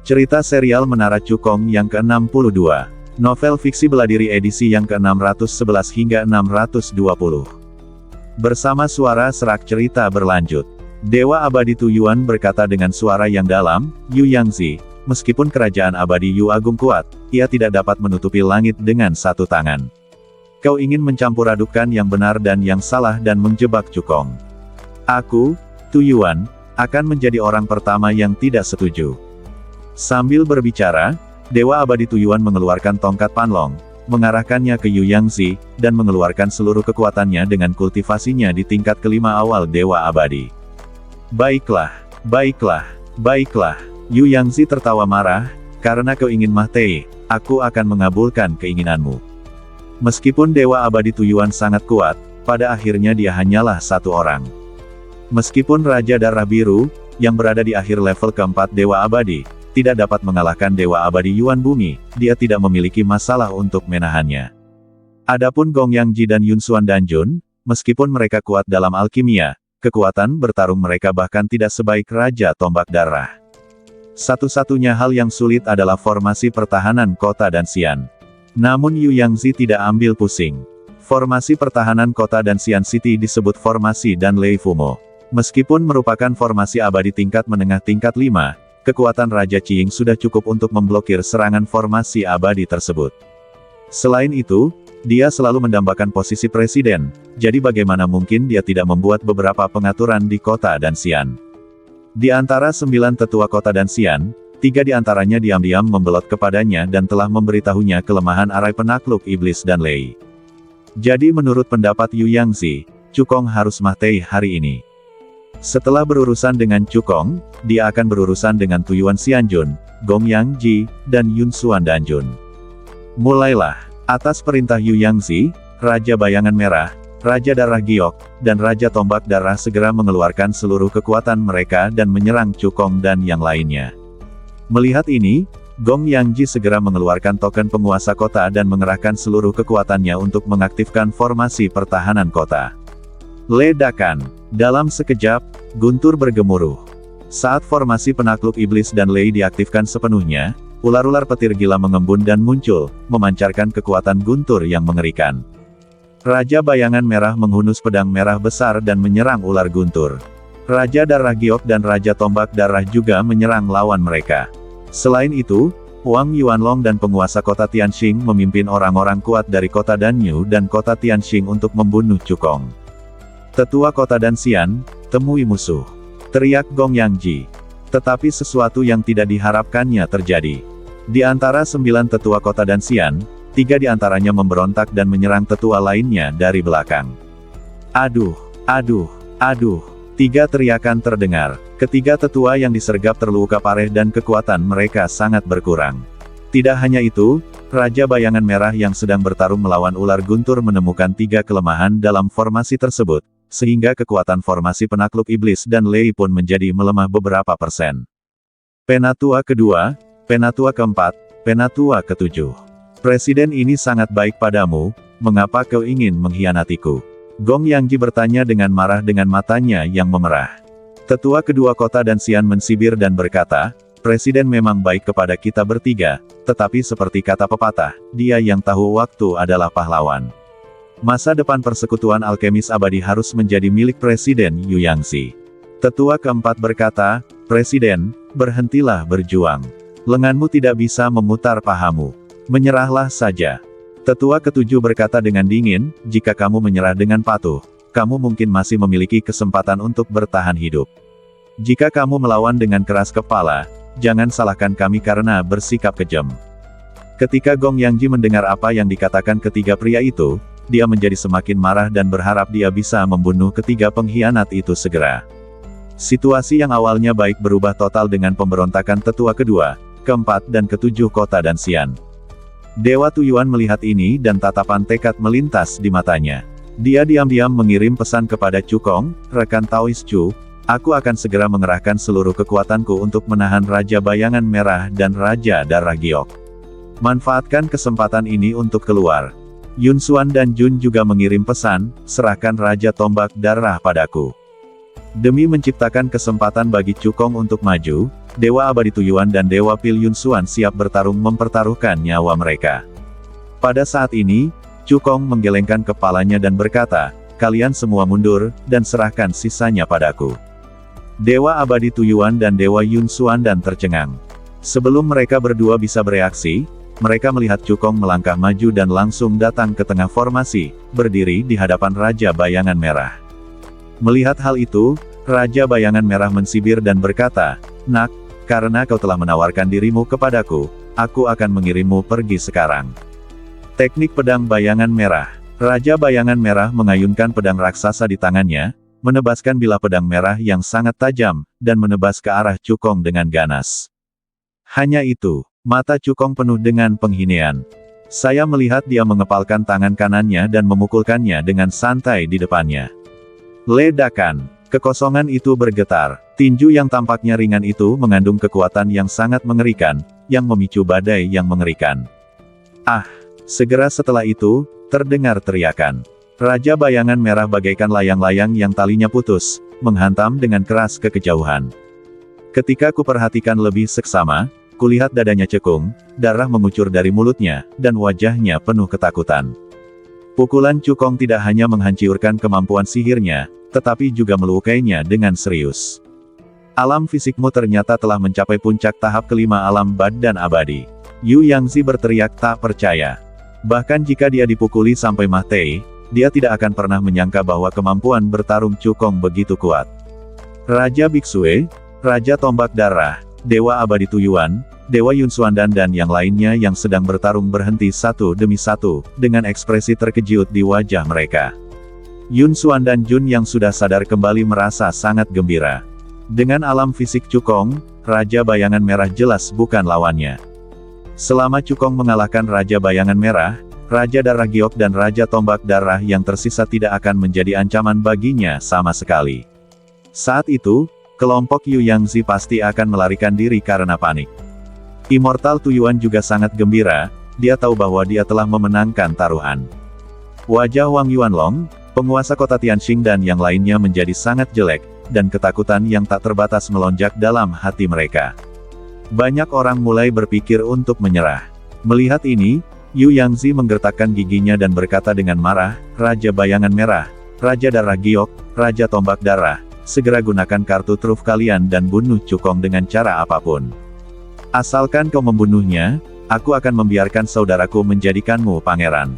Cerita serial Menara Cukong yang ke-62. Novel fiksi bela diri edisi yang ke-611 hingga 620. Bersama suara serak cerita berlanjut. Dewa Abadi Tu Yuan berkata dengan suara yang dalam, "Yu Yangzi, meskipun kerajaan abadi Yu Agung kuat, ia tidak dapat menutupi langit dengan satu tangan. Kau ingin mencampur adukan yang benar dan yang salah dan menjebak Cukong. Aku, Tu Yuan, akan menjadi orang pertama yang tidak setuju." Sambil berbicara, Dewa Abadi Tu Yuan mengeluarkan tongkat Panlong, mengarahkannya ke Yu Yangzi, dan mengeluarkan seluruh kekuatannya dengan kultivasinya di tingkat kelima awal Dewa Abadi. "Baiklah, baiklah, baiklah." Yu Yangzi tertawa marah, "Karena kau ingin mati, aku akan mengabulkan keinginanmu." Meskipun Dewa Abadi Tu Yuan sangat kuat, pada akhirnya dia hanyalah satu orang. Meskipun Raja Darah Biru, yang berada di akhir level keempat Dewa Abadi, tidak dapat mengalahkan Dewa Abadi Yuan Bumi, dia tidak memiliki masalah untuk menahannya. Adapun Gong Yangji dan Yun Xuan Danjun, meskipun mereka kuat dalam alkimia, kekuatan bertarung mereka bahkan tidak sebaik Raja Tombak Darah. Satu-satunya hal yang sulit adalah formasi pertahanan kota dan Xian. Namun Yu Yangzi tidak ambil pusing. Formasi pertahanan kota dan Xian City disebut formasi dan Lei Fumo. Meskipun merupakan formasi abadi tingkat menengah tingkat 5, kekuatan Raja Qiying sudah cukup untuk memblokir serangan formasi abadi tersebut. Selain itu, dia selalu mendambakan posisi presiden, jadi bagaimana mungkin dia tidak membuat beberapa pengaturan di kota dan Xian. Di antara 9 tetua kota dan Xian, 3 di antaranya diam-diam membelot kepadanya dan telah memberitahunya kelemahan arai penakluk iblis dan Lei. Jadi menurut pendapat Yu Yangzi, Cukong harus mati hari ini. Setelah berurusan dengan Cukong, dia akan berurusan dengan Tu Yuan Xianjun, Gong Yangji, dan Yun Xuan Danjun. Mulailah. Atas perintah Yu Yangzi, Raja Bayangan Merah, Raja Darah Giok, dan Raja Tombak Darah segera mengeluarkan seluruh kekuatan mereka dan menyerang Cukong dan yang lainnya. Melihat ini, Gong Yangji segera mengeluarkan token penguasa kota dan mengerahkan seluruh kekuatannya untuk mengaktifkan formasi pertahanan kota. Ledakan. Dalam sekejap, guntur bergemuruh. Saat formasi penakluk iblis dan Lei diaktifkan sepenuhnya, ular-ular petir gila mengembun dan muncul, memancarkan kekuatan guntur yang mengerikan. Raja Bayangan Merah menghunus pedang merah besar dan menyerang ular guntur. Raja Darah Giok dan Raja Tombak Darah juga menyerang lawan mereka. Selain itu, Wang Yuanlong dan penguasa kota Tianxing memimpin orang-orang kuat dari kota Danyu dan kota Tianxing untuk membunuh Cukong. "Tetua kota dan Xian, temui musuh," teriak Gong Yangji. Tetapi sesuatu yang tidak diharapkannya terjadi. Di antara 9 tetua kota dan Xian, 3 di antaranya memberontak dan menyerang tetua lainnya dari belakang. "Aduh, aduh, aduh." 3 teriakan terdengar. Ketiga tetua yang disergap terluka parah dan kekuatan mereka sangat berkurang. Tidak hanya itu, Raja Bayangan Merah yang sedang bertarung melawan ular guntur menemukan 3 kelemahan dalam formasi tersebut, sehingga kekuatan formasi penakluk iblis dan Lei pun menjadi melemah beberapa persen. Penatua kedua, Penatua keempat, Penatua ketujuh. "Presiden ini sangat baik padamu, mengapa kau ingin mengkhianatiku?" Gong Yangji bertanya dengan marah dengan matanya yang memerah. Tetua kedua kota dan Xian mensibir dan berkata, "Presiden memang baik kepada kita bertiga, tetapi seperti kata pepatah, dia yang tahu waktu adalah pahlawan." Masa depan persekutuan alkemis abadi harus menjadi milik Presiden Yu Yangzi. Tetua keempat berkata, "Presiden, berhentilah berjuang. Lenganmu tidak bisa memutar pahamu. Menyerahlah saja." Tetua ketujuh berkata dengan dingin, "Jika kamu menyerah dengan patuh, kamu mungkin masih memiliki kesempatan untuk bertahan hidup. Jika kamu melawan dengan keras kepala, jangan salahkan kami karena bersikap kejam." Ketika Gong Yangji mendengar apa yang dikatakan ketiga pria itu, dia menjadi semakin marah dan berharap dia bisa membunuh ketiga pengkhianat itu segera. Situasi yang awalnya baik berubah total dengan pemberontakan tetua kedua, keempat dan ketujuh kota dan Xian. Dewa Tu Yuan melihat ini dan tatapan tekad melintas di matanya. Dia diam-diam mengirim pesan kepada Cukong, "Rekan Taois Chu, aku akan segera mengerahkan seluruh kekuatanku untuk menahan Raja Bayangan Merah dan Raja Darah Giok. Manfaatkan kesempatan ini untuk keluar." Yun Xuan dan Jun juga mengirim pesan, "Serahkan Raja Tombak Darah padaku." Demi menciptakan kesempatan bagi Cukong untuk maju, Dewa Abadi Tuyuan dan Dewa Pil Yunsuan siap bertarung mempertaruhkan nyawa mereka. Pada saat ini, Cukong menggelengkan kepalanya dan berkata, "Kalian semua mundur, dan serahkan sisanya padaku." Dewa Abadi Tuyuan dan Dewa Yunsuan dan tercengang. Sebelum mereka berdua bisa bereaksi, mereka melihat Cukong melangkah maju dan langsung datang ke tengah formasi, berdiri di hadapan Raja Bayangan Merah. Melihat hal itu, Raja Bayangan Merah mensibir dan berkata, "Nak, karena kau telah menawarkan dirimu kepadaku, aku akan mengirimmu pergi sekarang." Teknik Pedang Bayangan Merah. Raja Bayangan Merah mengayunkan pedang raksasa di tangannya, menebaskan bilah pedang merah yang sangat tajam, dan menebas ke arah Cukong dengan ganas. Hanya itu, mata Cukong penuh dengan penghinaan. Saya melihat dia mengepalkan tangan kanannya dan memukulkannya dengan santai di depannya. Ledakan. Kekosongan itu bergetar. Tinju yang tampaknya ringan itu mengandung kekuatan yang sangat mengerikan, yang memicu badai yang mengerikan. Ah! Segera setelah itu, terdengar teriakan. Raja Bayangan Merah bagaikan layang-layang yang talinya putus, menghantam dengan keras ke kejauhan. Ketika kuperhatikan lebih seksama, kulihat dadanya cekung, darah mengucur dari mulutnya, dan wajahnya penuh ketakutan. Pukulan Cukong tidak hanya menghancurkan kemampuan sihirnya, tetapi juga melukainya dengan serius. Alam fisikmu ternyata telah mencapai puncak tahap kelima alam bad dan abadi. Yu Yangzi berteriak tak percaya. Bahkan jika dia dipukuli sampai mati, dia tidak akan pernah menyangka bahwa kemampuan bertarung Cukong begitu kuat. Raja Biksue, Raja Tombak Darah, Dewa Abadi Tuyuan, Dewa Yunsuan dan yang lainnya yang sedang bertarung berhenti satu demi satu, dengan ekspresi terkejut di wajah mereka. Yunsuan dan Jun yang sudah sadar kembali merasa sangat gembira. Dengan alam fisik Cukong, Raja Bayangan Merah jelas bukan lawannya. Selama Cukong mengalahkan Raja Bayangan Merah, Raja Darah Giok dan Raja Tombak Darah yang tersisa tidak akan menjadi ancaman baginya sama sekali. Saat itu, kelompok Yu Yangzi pasti akan melarikan diri karena panik. Immortal Tuyuan juga sangat gembira, dia tahu bahwa dia telah memenangkan taruhan. Wajah Wang Yuanlong, penguasa kota Tianxing dan yang lainnya menjadi sangat jelek, dan ketakutan yang tak terbatas melonjak dalam hati mereka. Banyak orang mulai berpikir untuk menyerah. Melihat ini, Yu Yangzi menggertakkan giginya dan berkata dengan marah, "Raja Bayangan Merah, Raja Darah Giok, Raja Tombak Darah, segera gunakan kartu truf kalian dan bunuh Cukong dengan cara apapun. Asalkan kau membunuhnya, aku akan membiarkan saudaraku menjadikanmu pangeran."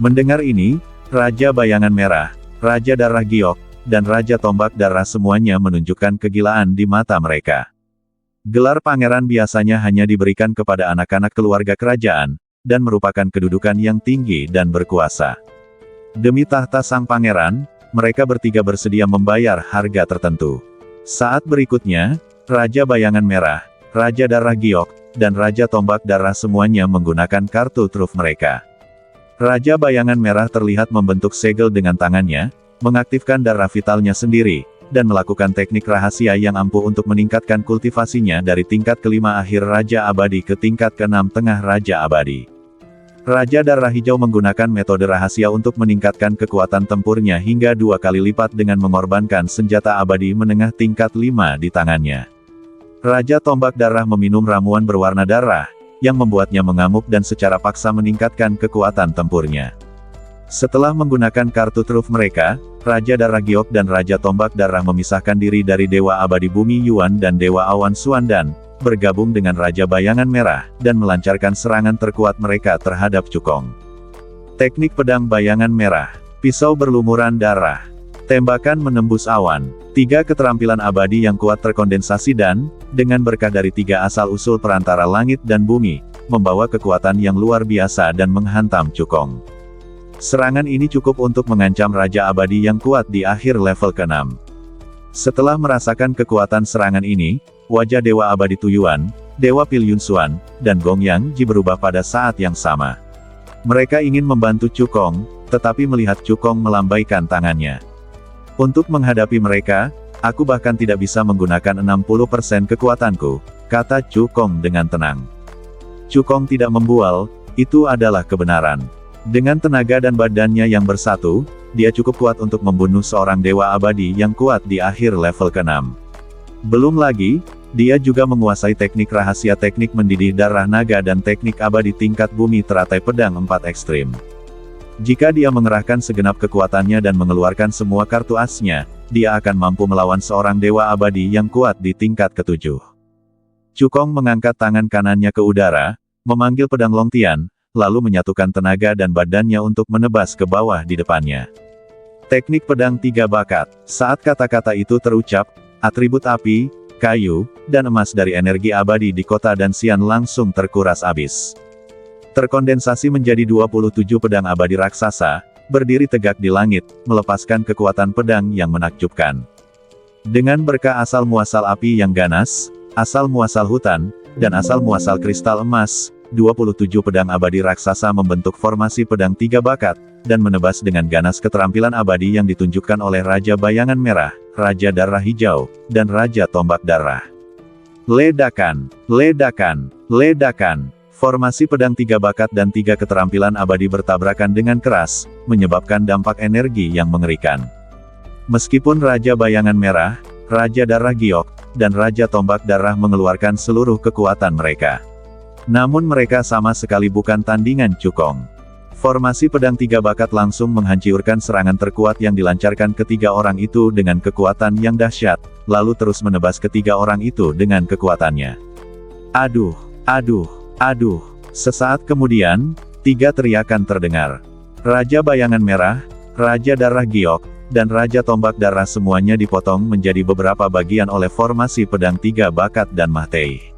Mendengar ini, Raja Bayangan Merah, Raja Darah Giok, dan Raja Tombak Darah semuanya menunjukkan kegilaan di mata mereka. Gelar pangeran biasanya hanya diberikan kepada anak-anak keluarga kerajaan, dan merupakan kedudukan yang tinggi dan berkuasa. Demi tahta sang pangeran, mereka bertiga bersedia membayar harga tertentu. Saat berikutnya, Raja Bayangan Merah, Raja Darah Giok, dan Raja Tombak Darah semuanya menggunakan kartu truf mereka. Raja Bayangan Merah terlihat membentuk segel dengan tangannya, mengaktifkan darah vitalnya sendiri, dan melakukan teknik rahasia yang ampuh untuk meningkatkan kultivasinya dari tingkat kelima akhir Raja Abadi ke tingkat keenam tengah Raja Abadi. Raja Darah Hijau menggunakan metode rahasia untuk meningkatkan kekuatan tempurnya hingga 2 kali lipat dengan mengorbankan senjata abadi menengah tingkat 5 di tangannya. Raja Tombak Darah meminum ramuan berwarna darah, yang membuatnya mengamuk dan secara paksa meningkatkan kekuatan tempurnya. Setelah menggunakan kartu truf mereka, Raja Darah Giok dan Raja Tombak Darah memisahkan diri dari Dewa Abadi Bumi Yuan dan Dewa Awan Suandan, bergabung dengan Raja Bayangan Merah, dan melancarkan serangan terkuat mereka terhadap Cukong. Teknik Pedang Bayangan Merah. Pisau berlumuran darah. Tembakan menembus awan. 3 keterampilan abadi yang kuat terkondensasi dan, dengan berkah dari 3 asal-usul perantara langit dan bumi, membawa kekuatan yang luar biasa dan menghantam Cukong. Serangan ini cukup untuk mengancam Raja Abadi yang kuat di akhir level ke-6. Setelah merasakan kekuatan serangan ini, wajah Dewa Abadi Tuyuan, Dewa Pil Yunsuan, dan Gong Yang Ji berubah pada saat yang sama. Mereka ingin membantu Cukong, tetapi melihat Cukong melambaikan tangannya. Untuk menghadapi mereka, aku bahkan tidak bisa menggunakan 60% kekuatanku, kata Cukong dengan tenang. Cukong tidak membual, itu adalah kebenaran. Dengan tenaga dan badannya yang bersatu, dia cukup kuat untuk membunuh seorang dewa abadi yang kuat di akhir level ke-6. Belum lagi, dia juga menguasai teknik rahasia, teknik mendidih darah naga dan teknik abadi tingkat bumi teratai pedang 4 ekstrim. Jika dia mengerahkan segenap kekuatannya dan mengeluarkan semua kartu asnya, dia akan mampu melawan seorang dewa abadi yang kuat di tingkat ke-7. Cukong mengangkat tangan kanannya ke udara, memanggil pedang Longtian, lalu menyatukan tenaga dan badannya untuk menebas ke bawah di depannya. Teknik pedang 3 bakat. Saat kata-kata itu terucap, atribut api, kayu, dan emas dari energi abadi di kota Danxian langsung terkuras habis. Terkondensasi menjadi 27 pedang abadi raksasa, berdiri tegak di langit, melepaskan kekuatan pedang yang menakjubkan. Dengan berkah asal-muasal api yang ganas, asal-muasal hutan, dan asal-muasal kristal emas, 27 pedang abadi raksasa membentuk formasi pedang 3 bakat, dan menebas dengan ganas keterampilan abadi yang ditunjukkan oleh Raja Bayangan Merah, Raja Darah Hijau, dan Raja Tombak Darah. Ledakan, ledakan, ledakan. Formasi pedang 3 bakat dan 3 keterampilan abadi bertabrakan dengan keras, menyebabkan dampak energi yang mengerikan. Meskipun Raja Bayangan Merah, Raja Darah Giok, dan Raja Tombak Darah mengeluarkan seluruh kekuatan mereka, namun mereka sama sekali bukan tandingan Cukong. Formasi pedang 3 bakat langsung menghancurkan serangan terkuat yang dilancarkan ketiga orang itu dengan kekuatan yang dahsyat, lalu terus menebas ketiga orang itu dengan kekuatannya. Aduh, aduh, aduh. Sesaat kemudian, 3 teriakan terdengar. Raja Bayangan Merah, Raja Darah Giok, dan Raja Tombak Darah semuanya dipotong menjadi beberapa bagian oleh formasi pedang 3 bakat dan Mahtei.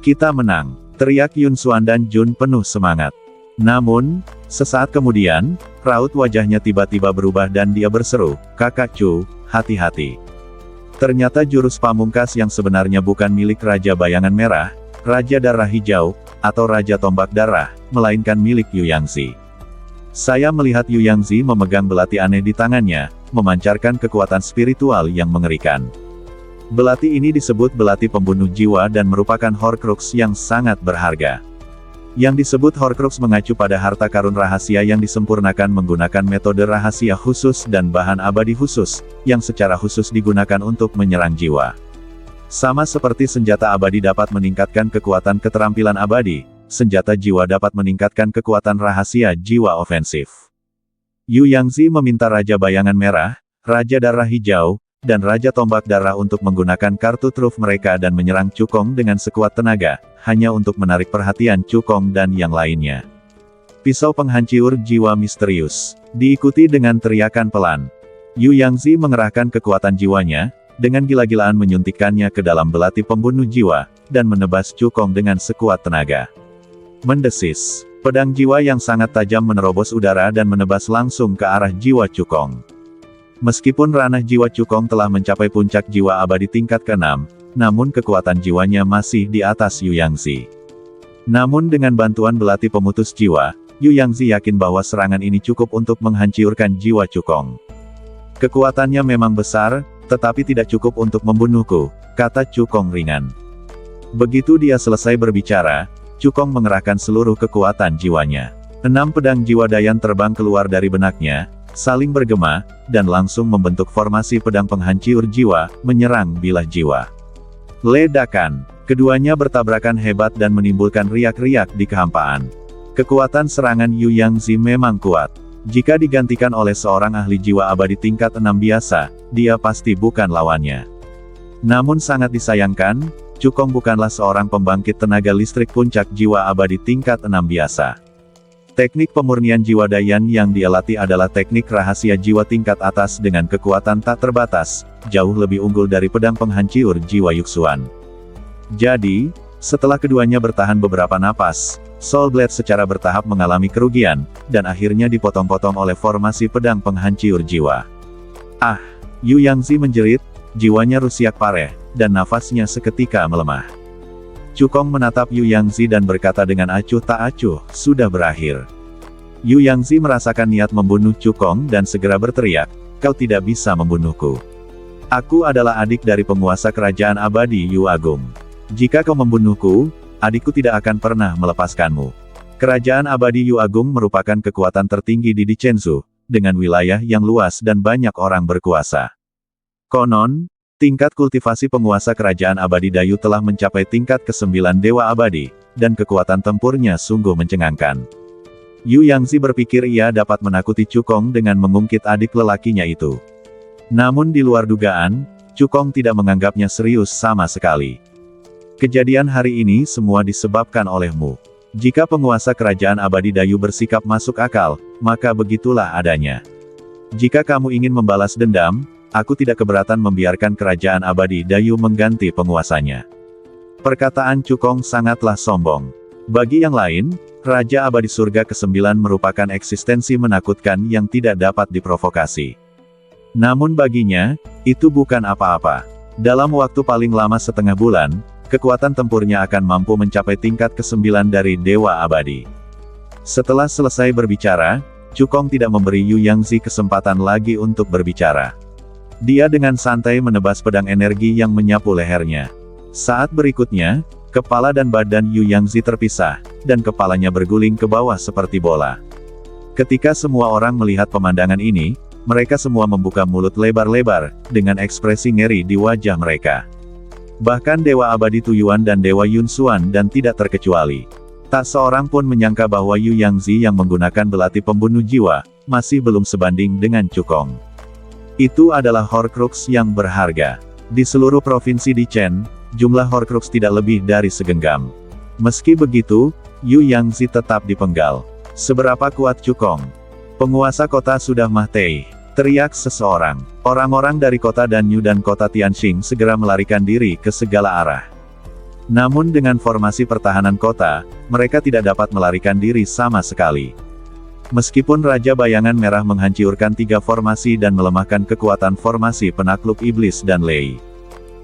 Kita menang, teriak Yun Xuan dan Jun penuh semangat. Namun, sesaat kemudian, raut wajahnya tiba-tiba berubah dan dia berseru, "Kakak Chu, hati-hati." Ternyata jurus pamungkas yang sebenarnya bukan milik Raja Bayangan Merah, Raja Darah Hijau, atau Raja Tombak Darah, melainkan milik Yu Yangzi. Saya melihat Yu Yangzi memegang belati aneh di tangannya, memancarkan kekuatan spiritual yang mengerikan. Belati ini disebut belati pembunuh jiwa dan merupakan Horcrux yang sangat berharga. Yang disebut Horcrux mengacu pada harta karun rahasia yang disempurnakan menggunakan metode rahasia khusus dan bahan abadi khusus, yang secara khusus digunakan untuk menyerang jiwa. Sama seperti senjata abadi dapat meningkatkan kekuatan keterampilan abadi, senjata jiwa dapat meningkatkan kekuatan rahasia jiwa ofensif. Yu Yangzi meminta Raja Bayangan Merah, Raja Darah Hijau, dan Raja Tombak Darah untuk menggunakan kartu truf mereka dan menyerang Cukong dengan sekuat tenaga, hanya untuk menarik perhatian Cukong dan yang lainnya. Pisau penghancur jiwa misterius, diikuti dengan teriakan pelan. Yu Yangzi mengerahkan kekuatan jiwanya, dengan gila-gilaan menyuntikkannya ke dalam belati pembunuh jiwa, dan menebas Cukong dengan sekuat tenaga. Mendesis, pedang jiwa yang sangat tajam menerobos udara dan menebas langsung ke arah jiwa Cukong. Meskipun ranah jiwa Cukong telah mencapai puncak jiwa abadi tingkat ke-6, namun kekuatan jiwanya masih di atas Yu Yangzi. Namun dengan bantuan belati pemutus jiwa, Yu Yangzi yakin bahwa serangan ini cukup untuk menghancurkan jiwa Cukong. Kekuatannya memang besar, tetapi tidak cukup untuk membunuhku, kata Cukong ringan. Begitu dia selesai berbicara, Cukong mengerahkan seluruh kekuatan jiwanya. 6 pedang jiwa Dayan terbang keluar dari benaknya, saling bergema, dan langsung membentuk formasi pedang penghancur jiwa, menyerang bilah jiwa. Ledakan. Keduanya bertabrakan hebat dan menimbulkan riak-riak di kehampaan. Kekuatan serangan Yu Yangzi memang kuat. Jika digantikan oleh seorang ahli jiwa abadi tingkat 6 biasa, dia pasti bukan lawannya. Namun sangat disayangkan, Cukong bukanlah seorang pembangkit tenaga listrik puncak jiwa abadi tingkat 6 biasa. Teknik pemurnian jiwa Dayan yang dia latih adalah teknik rahasia jiwa tingkat atas dengan kekuatan tak terbatas, jauh lebih unggul dari pedang penghancur jiwa Yuxuan. Jadi, setelah keduanya bertahan beberapa napas, Soul Blade secara bertahap mengalami kerugian, dan akhirnya dipotong-potong oleh formasi pedang penghancur jiwa. Ah! Yu Yangzi menjerit, jiwanya rusiak pareh, dan nafasnya seketika melemah. Cukong menatap Yu Yangzi dan berkata dengan acuh tak acuh, sudah berakhir. Yu Yangzi merasakan niat membunuh Cukong dan segera berteriak, kau tidak bisa membunuhku. Aku adalah adik dari penguasa kerajaan abadi Yu Agung. Jika kau membunuhku, adikku tidak akan pernah melepaskanmu. Kerajaan abadi Yu Agung merupakan kekuatan tertinggi di Dicenzu, dengan wilayah yang luas dan banyak orang berkuasa. Konon, tingkat kultivasi penguasa kerajaan abadi Dayu telah mencapai tingkat ke-9 Dewa Abadi, dan kekuatan tempurnya sungguh mencengangkan. Yu Yangzi berpikir ia dapat menakuti Cukong dengan mengungkit adik lelakinya itu. Namun di luar dugaan, Cukong tidak menganggapnya serius sama sekali. Kejadian hari ini semua disebabkan olehmu. Jika penguasa kerajaan abadi Dayu bersikap masuk akal, maka begitulah adanya. Jika kamu ingin membalas dendam, aku tidak keberatan membiarkan kerajaan abadi Dayu mengganti penguasanya. Perkataan Cukong sangatlah sombong. Bagi yang lain, Raja Abadi Surga ke-9 merupakan eksistensi menakutkan yang tidak dapat diprovokasi. Namun baginya, itu bukan apa-apa. Dalam waktu paling lama setengah bulan, kekuatan tempurnya akan mampu mencapai tingkat ke-9 dari Dewa Abadi. Setelah selesai berbicara, Cukong tidak memberi Yu Yangzi kesempatan lagi untuk berbicara. Dia dengan santai menebas pedang energi yang menyapu lehernya. Saat berikutnya, kepala dan badan Yu Yangzi terpisah, dan kepalanya berguling ke bawah seperti bola. Ketika semua orang melihat pemandangan ini, mereka semua membuka mulut lebar-lebar, dengan ekspresi ngeri di wajah mereka. Bahkan Dewa Abadi Tuyuan dan Dewa Yunsuan dan tidak terkecuali. Tak seorang pun menyangka bahwa Yu Yangzi yang menggunakan belati pembunuh jiwa, masih belum sebanding dengan Cukong. Itu adalah Horcrux yang berharga. Di seluruh provinsi di Chen, jumlah Horcrux tidak lebih dari segenggam. Meski begitu, Yu Yangzi tetap dipenggal. Seberapa kuat Cukong? Penguasa kota sudah mati, teriak seseorang. Orang-orang dari kota Danyu dan kota Tianxing segera melarikan diri ke segala arah. Namun dengan formasi pertahanan kota, mereka tidak dapat melarikan diri sama sekali. Meskipun Raja Bayangan Merah menghancurkan 3 formasi dan melemahkan kekuatan formasi penakluk iblis dan Lei.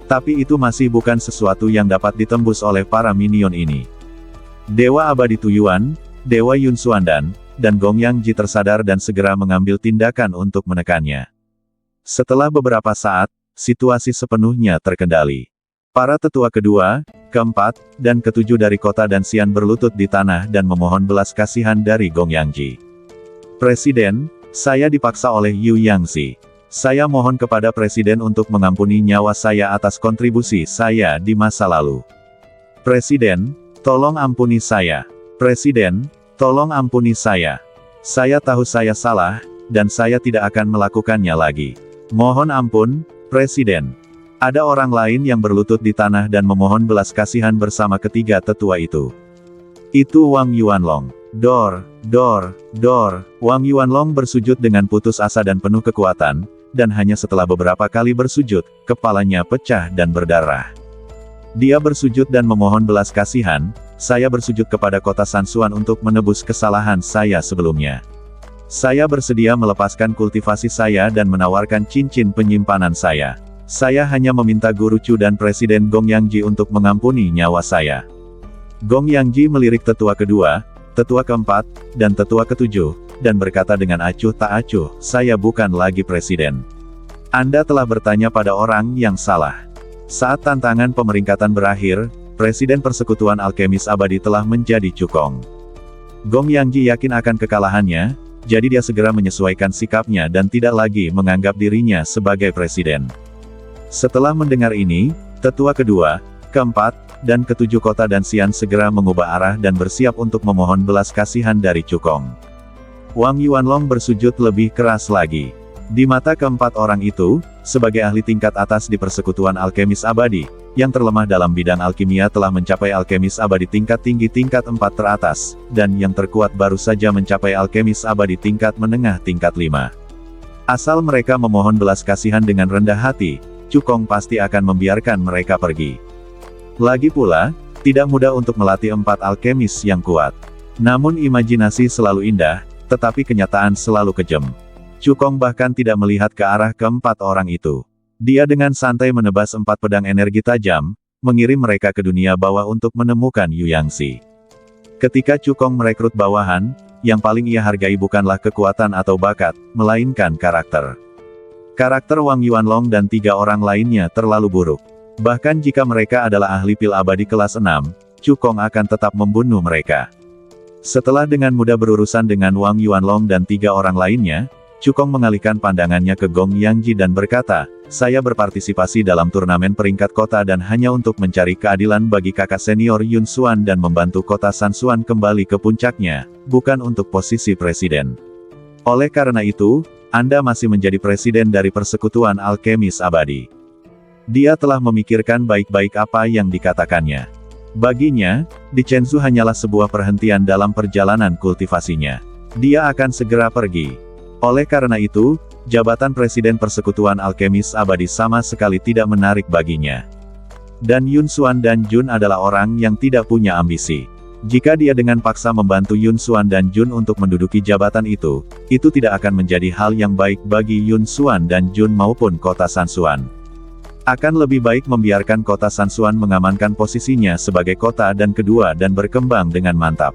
Tapi itu masih bukan sesuatu yang dapat ditembus oleh para minion ini. Dewa Abadi Tuyuan, Dewa Yunsuan dan Gong Yang Ji tersadar dan segera mengambil tindakan untuk menekannya. Setelah beberapa saat, situasi sepenuhnya terkendali. Para tetua kedua, keempat, dan ketujuh dari kota Danxian berlutut di tanah dan memohon belas kasihan dari Gong Yang Ji. Presiden, saya dipaksa oleh Yu Yangzi. Saya mohon kepada Presiden untuk mengampuni nyawa saya atas kontribusi saya di masa lalu. Presiden, tolong ampuni saya. Presiden, tolong ampuni saya. Saya tahu saya salah, dan saya tidak akan melakukannya lagi. Mohon ampun, Presiden. Ada orang lain yang berlutut di tanah dan memohon belas kasihan bersama ketiga tetua itu. Itu Wang Yuanlong. Dor. Wang Yuanlong bersujud dengan putus asa dan penuh kekuatan, dan hanya setelah beberapa kali bersujud, kepalanya pecah dan berdarah. Dia bersujud dan memohon belas kasihan, saya bersujud kepada kota Sansuan untuk menebus kesalahan saya sebelumnya. Saya bersedia melepaskan kultivasi saya dan menawarkan cincin penyimpanan saya. Saya hanya meminta Guru Chu dan Presiden Gong Yang Ji untuk mengampuni nyawa saya. Gong Yang Ji melirik tetua kedua, tetua keempat, dan tetua ketujuh, dan berkata dengan acuh tak acuh, saya bukan lagi presiden. Anda telah bertanya pada orang yang salah. Saat tantangan pemeringkatan berakhir, Presiden Persekutuan Alkemis Abadi telah menjadi Cukong. Gong Yang Ji yakin akan kekalahannya, jadi dia segera menyesuaikan sikapnya dan tidak lagi menganggap dirinya sebagai presiden. Setelah mendengar ini, tetua kedua, keempat, dan ketujuh kota Danxian segera mengubah arah dan bersiap untuk memohon belas kasihan dari Cukong. Wang Yuanlong bersujud lebih keras lagi. Di mata keempat orang itu, sebagai ahli tingkat atas di Persekutuan Alkemis Abadi, yang terlemah dalam bidang alkimia telah mencapai alkemis abadi tingkat tinggi tingkat 4 teratas, dan yang terkuat baru saja mencapai alkemis abadi tingkat menengah tingkat 5. Asal mereka memohon belas kasihan dengan rendah hati, Cukong pasti akan membiarkan mereka pergi. Lagi pula, tidak mudah untuk melatih 4 alkemis yang kuat. Namun imajinasi selalu indah, tetapi kenyataan selalu kejam. Cukong bahkan tidak melihat ke arah keempat orang itu. Dia dengan santai menebas 4 pedang energi tajam, mengirim mereka ke dunia bawah untuk menemukan Yu Yangzi. Ketika Cukong merekrut bawahan, yang paling ia hargai bukanlah kekuatan atau bakat, melainkan karakter. Karakter Wang Yuanlong dan 3 orang lainnya terlalu buruk. Bahkan jika mereka adalah ahli pil abadi kelas 6, Cukong akan tetap membunuh mereka. Setelah dengan mudah berurusan dengan Wang Yuanlong dan 3 orang lainnya, Cukong mengalihkan pandangannya ke Gong Yangji dan berkata, saya berpartisipasi dalam turnamen peringkat kota dan hanya untuk mencari keadilan bagi kakak senior Yun Xuan dan membantu kota Sansuan kembali ke puncaknya, bukan untuk posisi presiden. Oleh karena itu, Anda masih menjadi presiden dari Persekutuan Alkemis Abadi. Dia telah memikirkan baik-baik apa yang dikatakannya. Baginya, Di Chenzu hanyalah sebuah perhentian dalam perjalanan kultivasinya. Dia akan segera pergi. Oleh karena itu, jabatan Presiden Persekutuan Alkemis Abadi sama sekali tidak menarik baginya. Dan Yun Xuan dan Jun adalah orang yang tidak punya ambisi. Jika dia dengan paksa membantu Yun Xuan dan Jun untuk menduduki jabatan itu tidak akan menjadi hal yang baik bagi Yun Xuan dan Jun maupun kota Sansuan. Akan lebih baik membiarkan kota Sansuan mengamankan posisinya sebagai kota dan kedua dan berkembang dengan mantap.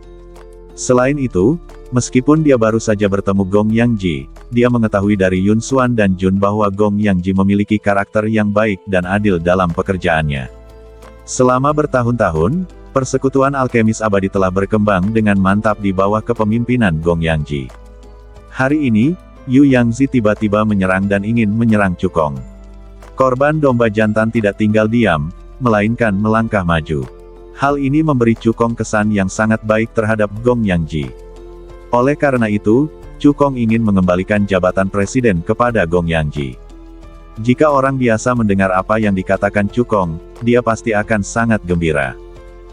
Selain itu, meskipun dia baru saja bertemu Gong Yangji, dia mengetahui dari Yun Xuan dan Jun bahwa Gong Yangji memiliki karakter yang baik dan adil dalam pekerjaannya. Selama bertahun-tahun, Persekutuan Alkemis Abadi telah berkembang dengan mantap di bawah kepemimpinan Gong Yangji. Hari ini, Yu Yangzi tiba-tiba menyerang dan ingin menyerang Cukong. Korban domba jantan tidak tinggal diam, melainkan melangkah maju. Hal ini memberi Cukong kesan yang sangat baik terhadap Gong Yangji. Oleh karena itu, Cukong ingin mengembalikan jabatan presiden kepada Gong Yangji. Jika orang biasa mendengar apa yang dikatakan Cukong, dia pasti akan sangat gembira.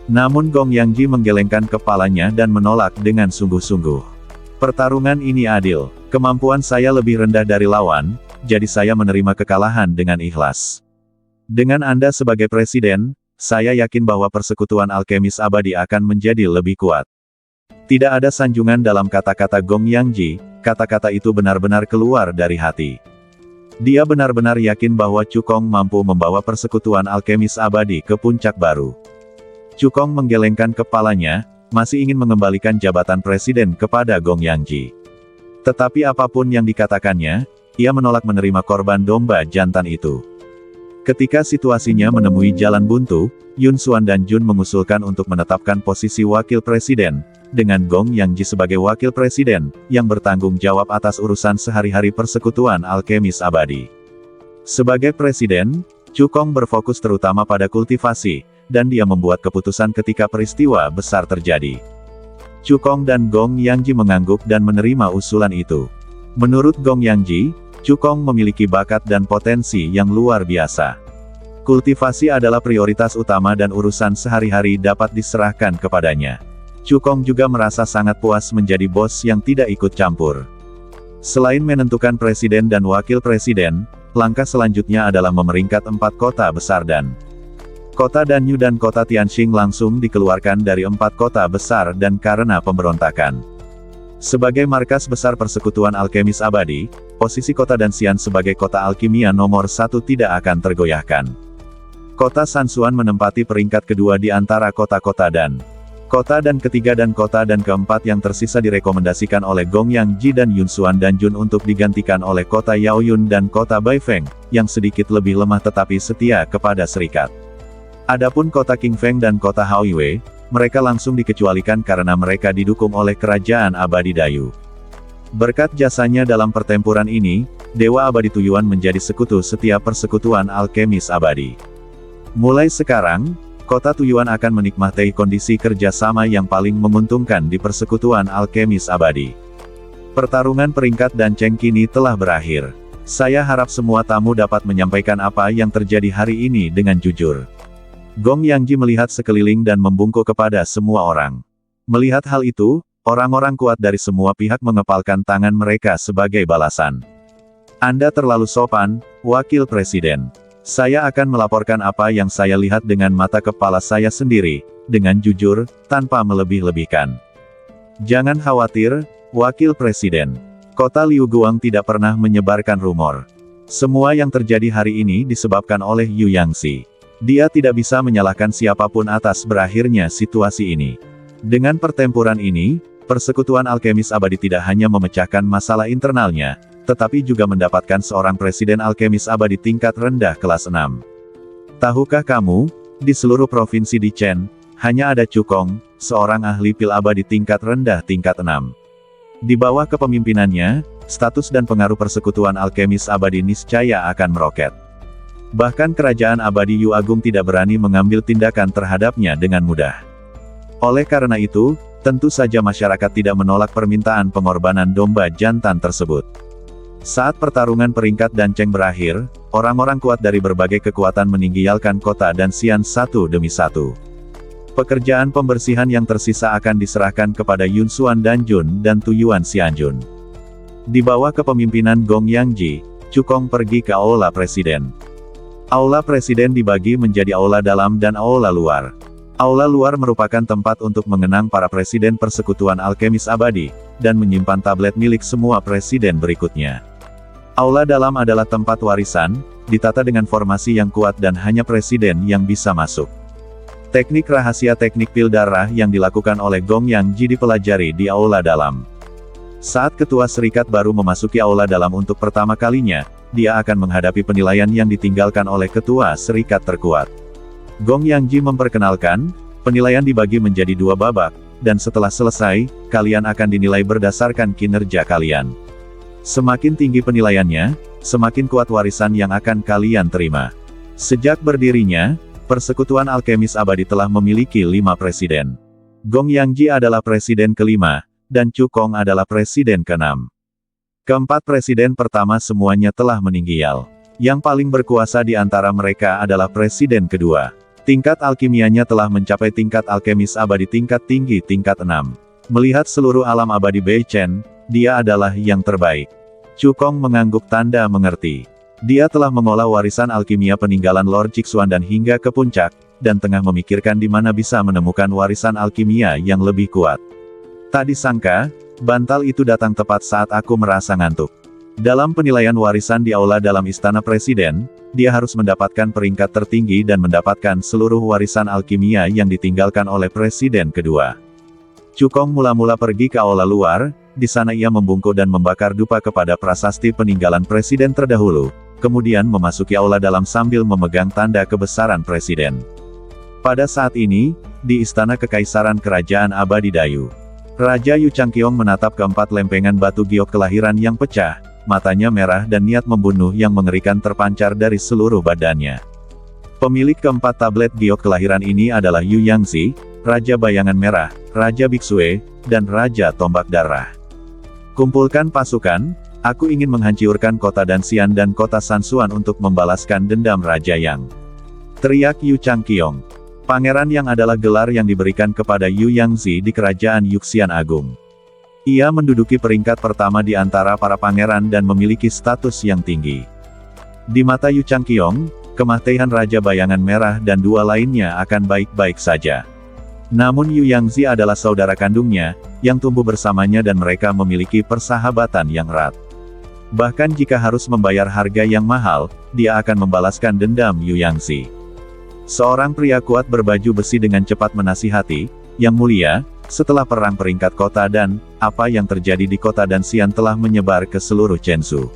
Namun Gong Yangji menggelengkan kepalanya dan menolak dengan sungguh-sungguh. Pertarungan ini adil, kemampuan saya lebih rendah dari lawan, jadi saya menerima kekalahan dengan ikhlas. Dengan Anda sebagai presiden, saya yakin bahwa Persekutuan Alkemis Abadi akan menjadi lebih kuat. Tidak ada sanjungan dalam kata-kata Gong Yangji, kata-kata itu benar-benar keluar dari hati. Dia benar-benar yakin bahwa Cukong mampu membawa Persekutuan Alkemis Abadi ke puncak baru. Cukong menggelengkan kepalanya, masih ingin mengembalikan jabatan presiden kepada Gong Yangji. Tetapi apapun yang dikatakannya, ia menolak menerima korban domba jantan itu. Ketika situasinya menemui jalan buntu, Yun Xuan dan Jun mengusulkan untuk menetapkan posisi wakil presiden, dengan Gong Yangji sebagai wakil presiden, yang bertanggung jawab atas urusan sehari-hari Persekutuan Alkemis Abadi. Sebagai presiden, Cukong berfokus terutama pada kultivasi, dan dia membuat keputusan ketika peristiwa besar terjadi. Cukong dan Gong Yangji mengangguk dan menerima usulan itu. Menurut Gong Yangji, Cukong memiliki bakat dan potensi yang luar biasa. Kultivasi adalah prioritas utama dan urusan sehari-hari dapat diserahkan kepadanya. Cukong juga merasa sangat puas menjadi bos yang tidak ikut campur. Selain menentukan presiden dan wakil presiden, langkah selanjutnya adalah memeringkat 4 kota besar dan Kota Danyu dan kota Tianxing langsung dikeluarkan dari 4 kota besar dan karena pemberontakan. Sebagai markas besar Persekutuan Alkemis Abadi, posisi kota Danxian sebagai kota alkimia nomor 1 tidak akan tergoyahkan. Kota Sansuan menempati peringkat kedua di antara kota-kota dan kota dan ketiga dan kota dan keempat yang tersisa direkomendasikan oleh Gong Yangji dan Yun Xuan dan Jun untuk digantikan oleh kota Yaoyun dan kota Baifeng, yang sedikit lebih lemah tetapi setia kepada serikat. Adapun kota Qingfeng dan kota Haoyue, mereka langsung dikecualikan karena mereka didukung oleh Kerajaan Abadi Dayu. Berkat jasanya dalam pertempuran ini, Dewa Abadi Tuyuan menjadi sekutu setiap Persekutuan Alkemis Abadi. Mulai sekarang, kota Tuyuan akan menikmati kondisi kerjasama yang paling menguntungkan di Persekutuan Alkemis Abadi. Pertarungan peringkat dan Cheng kini telah berakhir. Saya harap semua tamu dapat menyampaikan apa yang terjadi hari ini dengan jujur. Gong Yangji melihat sekeliling dan membungkuk kepada semua orang. Melihat hal itu, orang-orang kuat dari semua pihak mengepalkan tangan mereka sebagai balasan. Anda terlalu sopan, Wakil Presiden. Saya akan melaporkan apa yang saya lihat dengan mata kepala saya sendiri, dengan jujur, tanpa melebih-lebihkan. Jangan khawatir, Wakil Presiden. Kota Liu Guang tidak pernah menyebarkan rumor. Semua yang terjadi hari ini disebabkan oleh Yu Yangzi. Dia tidak bisa menyalahkan siapapun atas berakhirnya situasi ini. Dengan pertempuran ini, Persekutuan Alkemis Abadi tidak hanya memecahkan masalah internalnya, tetapi juga mendapatkan seorang Presiden Alkemis Abadi tingkat rendah kelas 6. Tahukah kamu, di seluruh provinsi di Chen, hanya ada Cukong, seorang ahli pil abadi tingkat rendah tingkat 6. Di bawah kepemimpinannya, status dan pengaruh persekutuan alkemis abadi niscaya akan meroket. Bahkan kerajaan abadi Yu Agung tidak berani mengambil tindakan terhadapnya dengan mudah. Oleh karena itu, tentu saja masyarakat tidak menolak permintaan pengorbanan domba jantan tersebut. Saat pertarungan peringkat Danceng berakhir, orang-orang kuat dari berbagai kekuatan meninggalkan kota Danxian satu demi satu. Pekerjaan pembersihan yang tersisa akan diserahkan kepada Yun Xuan Danjun dan Tuyuan Xianjun. Di bawah kepemimpinan Gong Yangji, Cukong pergi ke Aula Presiden. Aula Presiden dibagi menjadi aula dalam dan aula luar. Aula luar merupakan tempat untuk mengenang para presiden persekutuan alkemis abadi, dan menyimpan tablet milik semua presiden berikutnya. Aula dalam adalah tempat warisan, ditata dengan formasi yang kuat dan hanya presiden yang bisa masuk. Teknik rahasia teknik pil darah yang dilakukan oleh Gong Yangji dipelajari di aula dalam. Saat ketua serikat baru memasuki aula dalam untuk pertama kalinya, dia akan menghadapi penilaian yang ditinggalkan oleh ketua serikat terkuat. Gong Yangji memperkenalkan, penilaian dibagi menjadi 2 babak, dan setelah selesai, kalian akan dinilai berdasarkan kinerja kalian. Semakin tinggi penilaiannya, semakin kuat warisan yang akan kalian terima. Sejak berdirinya, Persekutuan Alkemis Abadi telah memiliki 5 presiden. Gong Yangji adalah presiden ke-5, dan Cukong adalah presiden ke-6. Keempat presiden pertama semuanya telah meninggal. Yang paling berkuasa di antara mereka adalah presiden kedua. Tingkat alkimianya telah mencapai tingkat alkemis abadi tingkat tinggi tingkat 6. Melihat seluruh alam abadi Beichen, dia adalah yang terbaik. Cukong mengangguk tanda mengerti. Dia telah mengolah warisan alkimia peninggalan Lord Cixuan dan hingga ke puncak, dan tengah memikirkan di mana bisa menemukan warisan alkimia yang lebih kuat. Tak disangka, bantal itu datang tepat saat aku merasa ngantuk. Dalam penilaian warisan di aula dalam istana presiden, dia harus mendapatkan peringkat tertinggi dan mendapatkan seluruh warisan alkimia yang ditinggalkan oleh presiden kedua. Cukong mula-mula pergi ke aula luar, di sana ia membungkuk dan membakar dupa kepada prasasti peninggalan presiden terdahulu, kemudian memasuki aula dalam sambil memegang tanda kebesaran presiden. Pada saat ini, di istana kekaisaran kerajaan abadi Dayu, Raja Yu Changqiong menatap keempat lempengan batu giok kelahiran yang pecah, matanya merah dan niat membunuh yang mengerikan terpancar dari seluruh badannya. Pemilik keempat tablet giok kelahiran ini adalah Yu Yangzi, Raja Bayangan Merah, Raja Biksue, dan Raja Tombak Darah. Kumpulkan pasukan, aku ingin menghancurkan kota Danxian dan kota Sansuan untuk membalaskan dendam Raja Yang. Teriak Yu Changqiong. Pangeran Yang adalah gelar yang diberikan kepada Yu Yangzi di kerajaan Yuxian Agung. Ia menduduki peringkat pertama di antara para pangeran dan memiliki status yang tinggi. Di mata Yu Changqiong, kematian Raja Bayangan Merah dan 2 lainnya akan baik-baik saja. Namun Yu Yangzi adalah saudara kandungnya, yang tumbuh bersamanya dan mereka memiliki persahabatan yang erat. Bahkan jika harus membayar harga yang mahal, dia akan membalaskan dendam Yu Yangzi. Seorang pria kuat berbaju besi dengan cepat menasihati, "Yang mulia, setelah perang peringkat kota dan, apa yang terjadi di kota Danxian telah menyebar ke seluruh Chensu.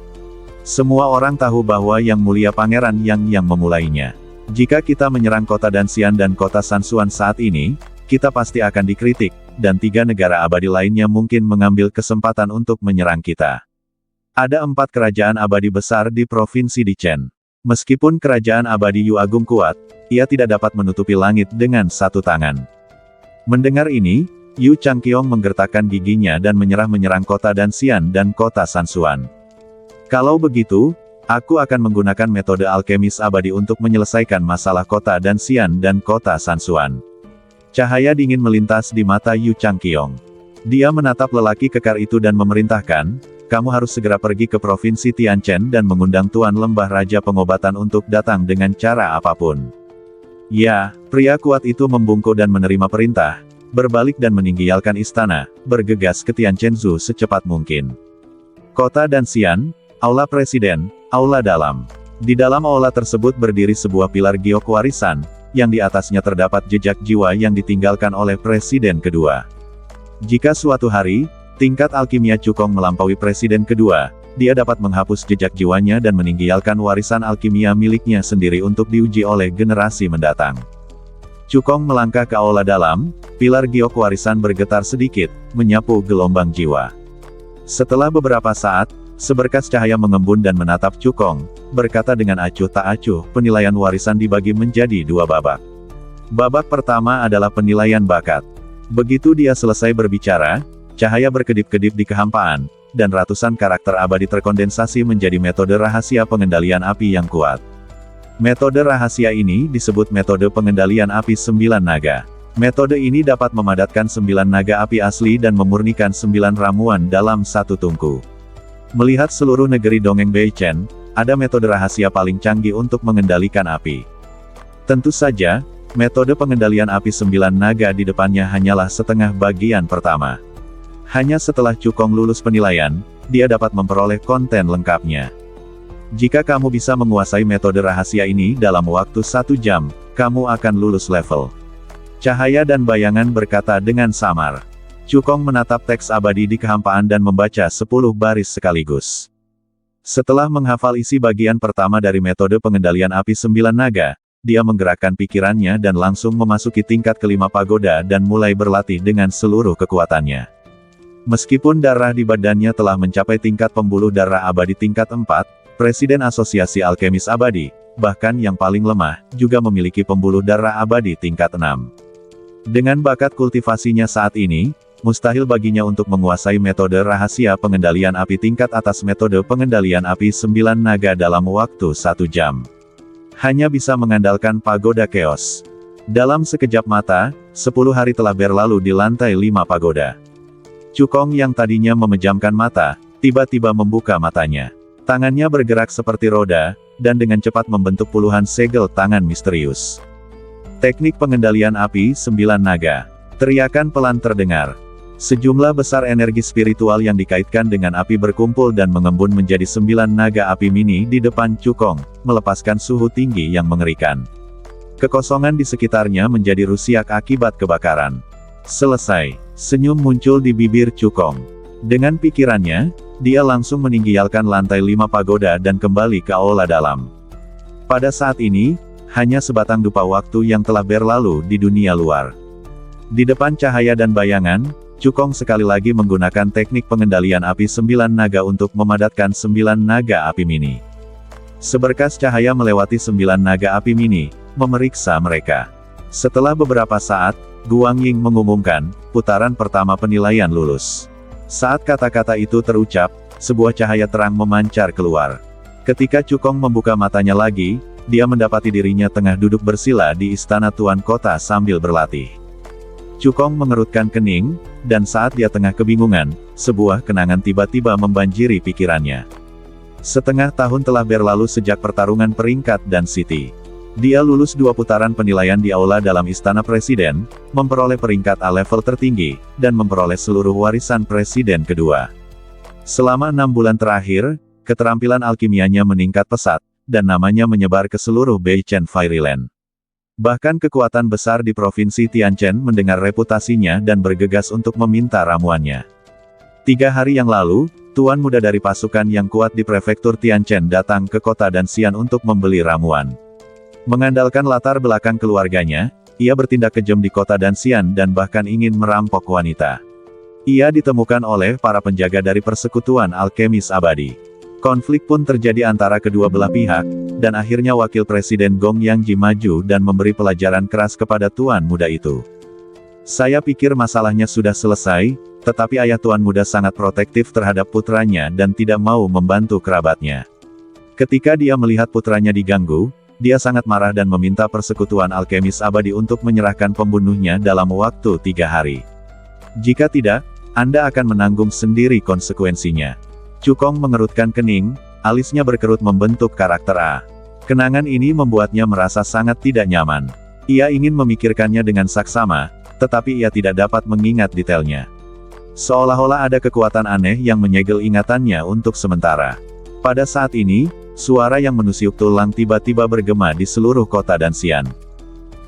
Semua orang tahu bahwa Yang Mulia Pangeran yang memulainya. Jika kita menyerang kota Danxian dan kota Sansuan saat ini, kita pasti akan dikritik, dan 3 negara abadi lainnya mungkin mengambil kesempatan untuk menyerang kita. Ada 4 kerajaan abadi besar di provinsi Dichen. Meskipun kerajaan abadi Yu Agung kuat, ia tidak dapat menutupi langit dengan 1 tangan." Mendengar ini, Yu Changqiong menggertakkan giginya dan menyerang kota Danxian dan kota Sansuan. "Kalau begitu, aku akan menggunakan metode alkemis abadi untuk menyelesaikan masalah kota Danxian dan kota Sansuan." Cahaya dingin melintas di mata Yu Changqiong. Dia menatap lelaki kekar itu dan memerintahkan, "Kamu harus segera pergi ke provinsi Tianchen dan mengundang Tuan Lembah Raja Pengobatan untuk datang dengan cara apapun." Ya, pria kuat itu membungkuk dan menerima perintah, berbalik dan meninggalkan istana, bergegas ke Tianchenzhu secepat mungkin. Kota Danxian, Aula Presiden, Aula Dalam. Di dalam aula tersebut berdiri sebuah pilar giok warisan, yang di atasnya terdapat jejak jiwa yang ditinggalkan oleh presiden kedua. Jika suatu hari, tingkat alkimia Cukong melampaui presiden kedua, dia dapat menghapus jejak jiwanya dan meninggalkan warisan alkimia miliknya sendiri untuk diuji oleh generasi mendatang. Cukong melangkah ke aula dalam, pilar giok warisan bergetar sedikit, menyapu gelombang jiwa. Setelah beberapa saat, Seberkas cahaya mengembun dan menatap Cukong, berkata dengan acuh tak acuh, penilaian warisan dibagi menjadi 2 babak. Babak pertama adalah penilaian bakat. Begitu dia selesai berbicara, cahaya berkedip-kedip di kehampaan, dan ratusan karakter abadi terkondensasi menjadi metode rahasia pengendalian api yang kuat. Metode rahasia ini disebut metode pengendalian api 9 naga. Metode ini dapat memadatkan 9 naga api asli dan memurnikan 9 ramuan dalam satu tungku. Melihat seluruh negeri dongeng Beichen, ada metode rahasia paling canggih untuk mengendalikan api. Tentu saja, metode pengendalian api 9 naga di depannya hanyalah setengah bagian pertama. Hanya setelah Cukong lulus penilaian, dia dapat memperoleh konten lengkapnya. Jika kamu bisa menguasai metode rahasia ini dalam waktu 1 jam, kamu akan lulus level. Cahaya dan bayangan berkata dengan samar. Cukong menatap teks abadi di kehampaan dan membaca 10 baris sekaligus. Setelah menghafal isi bagian pertama dari metode pengendalian api 9 naga, dia menggerakkan pikirannya dan langsung memasuki tingkat kelima pagoda dan mulai berlatih dengan seluruh kekuatannya. Meskipun darah di badannya telah mencapai tingkat pembuluh darah abadi tingkat 4, Presiden Asosiasi Alkemis Abadi, bahkan yang paling lemah, juga memiliki pembuluh darah abadi tingkat 6. Dengan bakat kultivasinya saat ini, mustahil baginya untuk menguasai metode rahasia pengendalian api tingkat atas metode pengendalian api 9 naga dalam waktu 1 jam. Hanya bisa mengandalkan pagoda chaos. Dalam sekejap mata, 10 hari telah berlalu di lantai 5 pagoda. Cukong yang tadinya memejamkan mata, tiba-tiba membuka matanya. Tangannya bergerak seperti roda, dan dengan cepat membentuk puluhan segel tangan misterius. Teknik pengendalian api 9 naga. Teriakan pelan terdengar. Sejumlah besar energi spiritual yang dikaitkan dengan api berkumpul dan mengembun menjadi 9 naga api mini di depan Cukong, melepaskan suhu tinggi yang mengerikan. Kekosongan di sekitarnya menjadi rusiak akibat kebakaran. Selesai. Senyum muncul di bibir Cukong. Dengan pikirannya, dia langsung meninggialkan lantai 5 pagoda dan kembali ke aula dalam. Pada saat ini, hanya sebatang dupa waktu yang telah berlalu di dunia luar. Di depan cahaya dan bayangan, Cukong sekali lagi menggunakan teknik pengendalian api 9 naga untuk memadatkan 9 naga api mini. Seberkas cahaya melewati 9 naga api mini, memeriksa mereka. Setelah beberapa saat, Guang Ying mengumumkan, putaran pertama penilaian lulus. Saat kata-kata itu terucap, sebuah cahaya terang memancar keluar. Ketika Cukong membuka matanya lagi, dia mendapati dirinya tengah duduk bersila di istana Tuan Kota sambil berlatih. Cukong mengerutkan kening, dan saat dia tengah kebingungan, sebuah kenangan tiba-tiba membanjiri pikirannya. Setengah tahun telah berlalu sejak pertarungan peringkat dan City. Dia lulus 2 putaran penilaian di aula dalam istana presiden, memperoleh peringkat A level tertinggi, dan memperoleh seluruh warisan presiden kedua. Selama 6 bulan terakhir, keterampilan alkimianya meningkat pesat, dan namanya menyebar ke seluruh Beichen Fairyland. Bahkan kekuatan besar di Provinsi Tianchen mendengar reputasinya dan bergegas untuk meminta ramuannya. 3 hari yang lalu, tuan muda dari pasukan yang kuat di prefektur Tianchen datang ke kota Danxian untuk membeli ramuan. Mengandalkan latar belakang keluarganya, ia bertindak kejam di kota Danxian dan bahkan ingin merampok wanita. Ia ditemukan oleh para penjaga dari persekutuan alkemis abadi. Konflik pun terjadi antara kedua belah pihak, dan akhirnya wakil presiden Gong Yangji maju dan memberi pelajaran keras kepada tuan muda itu. Saya pikir masalahnya sudah selesai, tetapi ayah tuan muda sangat protektif terhadap putranya dan tidak mau membantu kerabatnya. Ketika dia melihat putranya diganggu, dia sangat marah dan meminta persekutuan alkemis abadi untuk menyerahkan pembunuhnya dalam waktu 3 hari. Jika tidak, Anda akan menanggung sendiri konsekuensinya. Cukong mengerutkan kening, alisnya berkerut membentuk karakter A. Kenangan ini membuatnya merasa sangat tidak nyaman. Ia ingin memikirkannya dengan saksama, tetapi ia tidak dapat mengingat detailnya. Seolah-olah ada kekuatan aneh yang menyegel ingatannya untuk sementara. Pada saat ini, suara yang menusuk tulang tiba-tiba bergema di seluruh kota Danxian.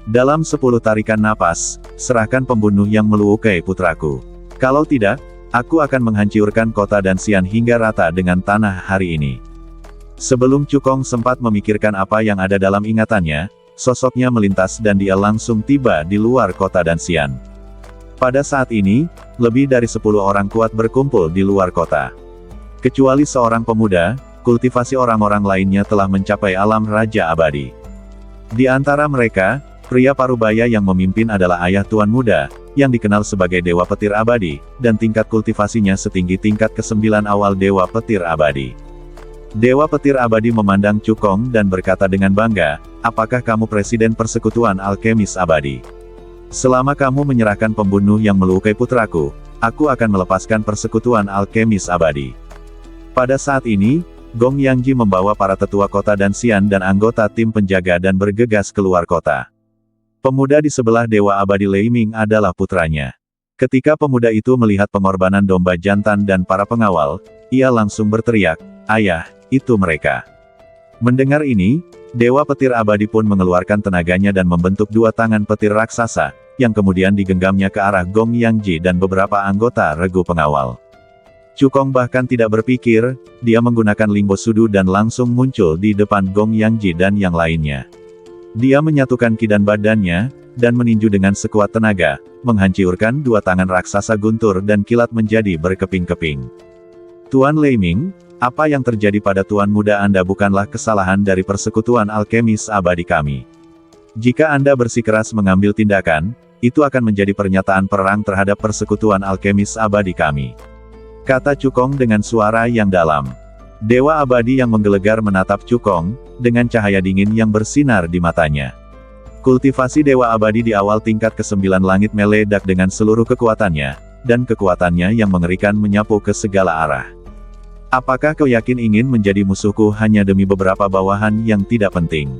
Dalam 10 tarikan napas, serahkan pembunuh yang melukai putraku. Kalau tidak, aku akan menghancurkan kota Danxian hingga rata dengan tanah hari ini. Sebelum Cukong sempat memikirkan apa yang ada dalam ingatannya, sosoknya melintas dan dia langsung tiba di luar kota Danxian. Pada saat ini, lebih dari 10 orang kuat berkumpul di luar kota. Kecuali seorang pemuda, kultivasi orang-orang lainnya telah mencapai alam Raja Abadi. Di antara mereka, pria parubaya yang memimpin adalah ayah Tuan Muda, yang dikenal sebagai Dewa Petir Abadi, dan tingkat kultivasinya setinggi tingkat ke-9 awal Dewa Petir Abadi. Dewa Petir Abadi memandang Cukong dan berkata dengan bangga, "Apakah kamu Presiden Persekutuan Alkemis Abadi? Selama kamu menyerahkan pembunuh yang melukai putraku, aku akan melepaskan Persekutuan Alkemis Abadi." Pada saat ini, Gong Yangji membawa para tetua kota dan Xian dan anggota tim penjaga dan bergegas keluar kota. Pemuda di sebelah Dewa Abadi Lei Ming adalah putranya. Ketika pemuda itu melihat pengorbanan domba jantan dan para pengawal, ia langsung berteriak, "Ayah, itu mereka." Mendengar ini, Dewa Petir Abadi pun mengeluarkan tenaganya dan membentuk dua tangan petir raksasa, yang kemudian digenggamnya ke arah Gong Yangji dan beberapa anggota regu pengawal. Cukong bahkan tidak berpikir, dia menggunakan Lingbo Sudu dan langsung muncul di depan Gong Yangji dan yang lainnya. Dia menyatukan ki dan badannya, dan meninju dengan sekuat tenaga, menghancurkan dua tangan raksasa guntur dan kilat menjadi berkeping-keping. "Tuan Lei Ming, apa yang terjadi pada Tuan Muda Anda bukanlah kesalahan dari Persekutuan Alkemis Abadi kami. Jika Anda bersikeras mengambil tindakan, itu akan menjadi pernyataan perang terhadap Persekutuan Alkemis Abadi kami," kata Cukong dengan suara yang dalam. Dewa Abadi yang menggelegar menatap Cukong, dengan cahaya dingin yang bersinar di matanya. Kultivasi Dewa Abadi di awal tingkat ke-9 langit meledak dengan seluruh kekuatannya, dan kekuatannya yang mengerikan menyapu ke segala arah. "Apakah kau yakin ingin menjadi musuhku hanya demi beberapa bawahan yang tidak penting?"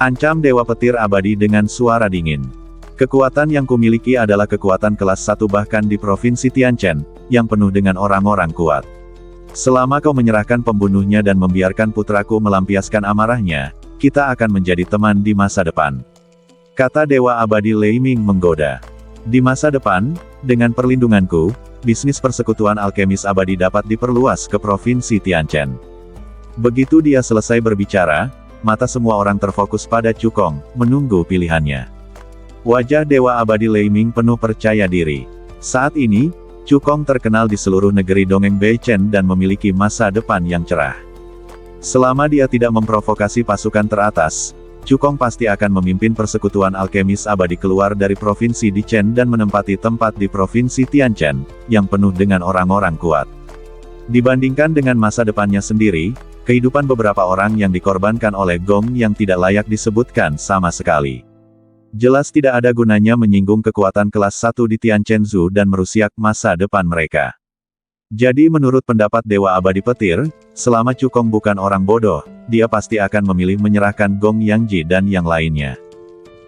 ancam Dewa Petir Abadi dengan suara dingin. "Kekuatan yang kumiliki adalah kekuatan kelas 1 bahkan di Provinsi Tianchen, yang penuh dengan orang-orang kuat. Selama kau menyerahkan pembunuhnya dan membiarkan putraku melampiaskan amarahnya, kita akan menjadi teman di masa depan," kata Dewa Abadi Lei Ming menggoda. "Di masa depan, dengan perlindunganku, bisnis Persekutuan Alkemis Abadi dapat diperluas ke Provinsi Tianchen." Begitu dia selesai berbicara, mata semua orang terfokus pada Cukong, menunggu pilihannya. Wajah Dewa Abadi Lei Ming penuh percaya diri. Saat ini, Cukong terkenal di seluruh negeri dongeng Beichen dan memiliki masa depan yang cerah. Selama dia tidak memprovokasi pasukan teratas, Cukong pasti akan memimpin Persekutuan Alkemis Abadi keluar dari Provinsi Dichen dan menempati tempat di Provinsi Tianchen, yang penuh dengan orang-orang kuat. Dibandingkan dengan masa depannya sendiri, kehidupan beberapa orang yang dikorbankan oleh Gong yang tidak layak disebutkan sama sekali. Jelas tidak ada gunanya menyinggung kekuatan kelas 1 di Tianchenzhou dan merusak masa depan mereka. Jadi menurut pendapat Dewa Abadi Petir, selama Cukong bukan orang bodoh, dia pasti akan memilih menyerahkan Gong Yangji dan yang lainnya.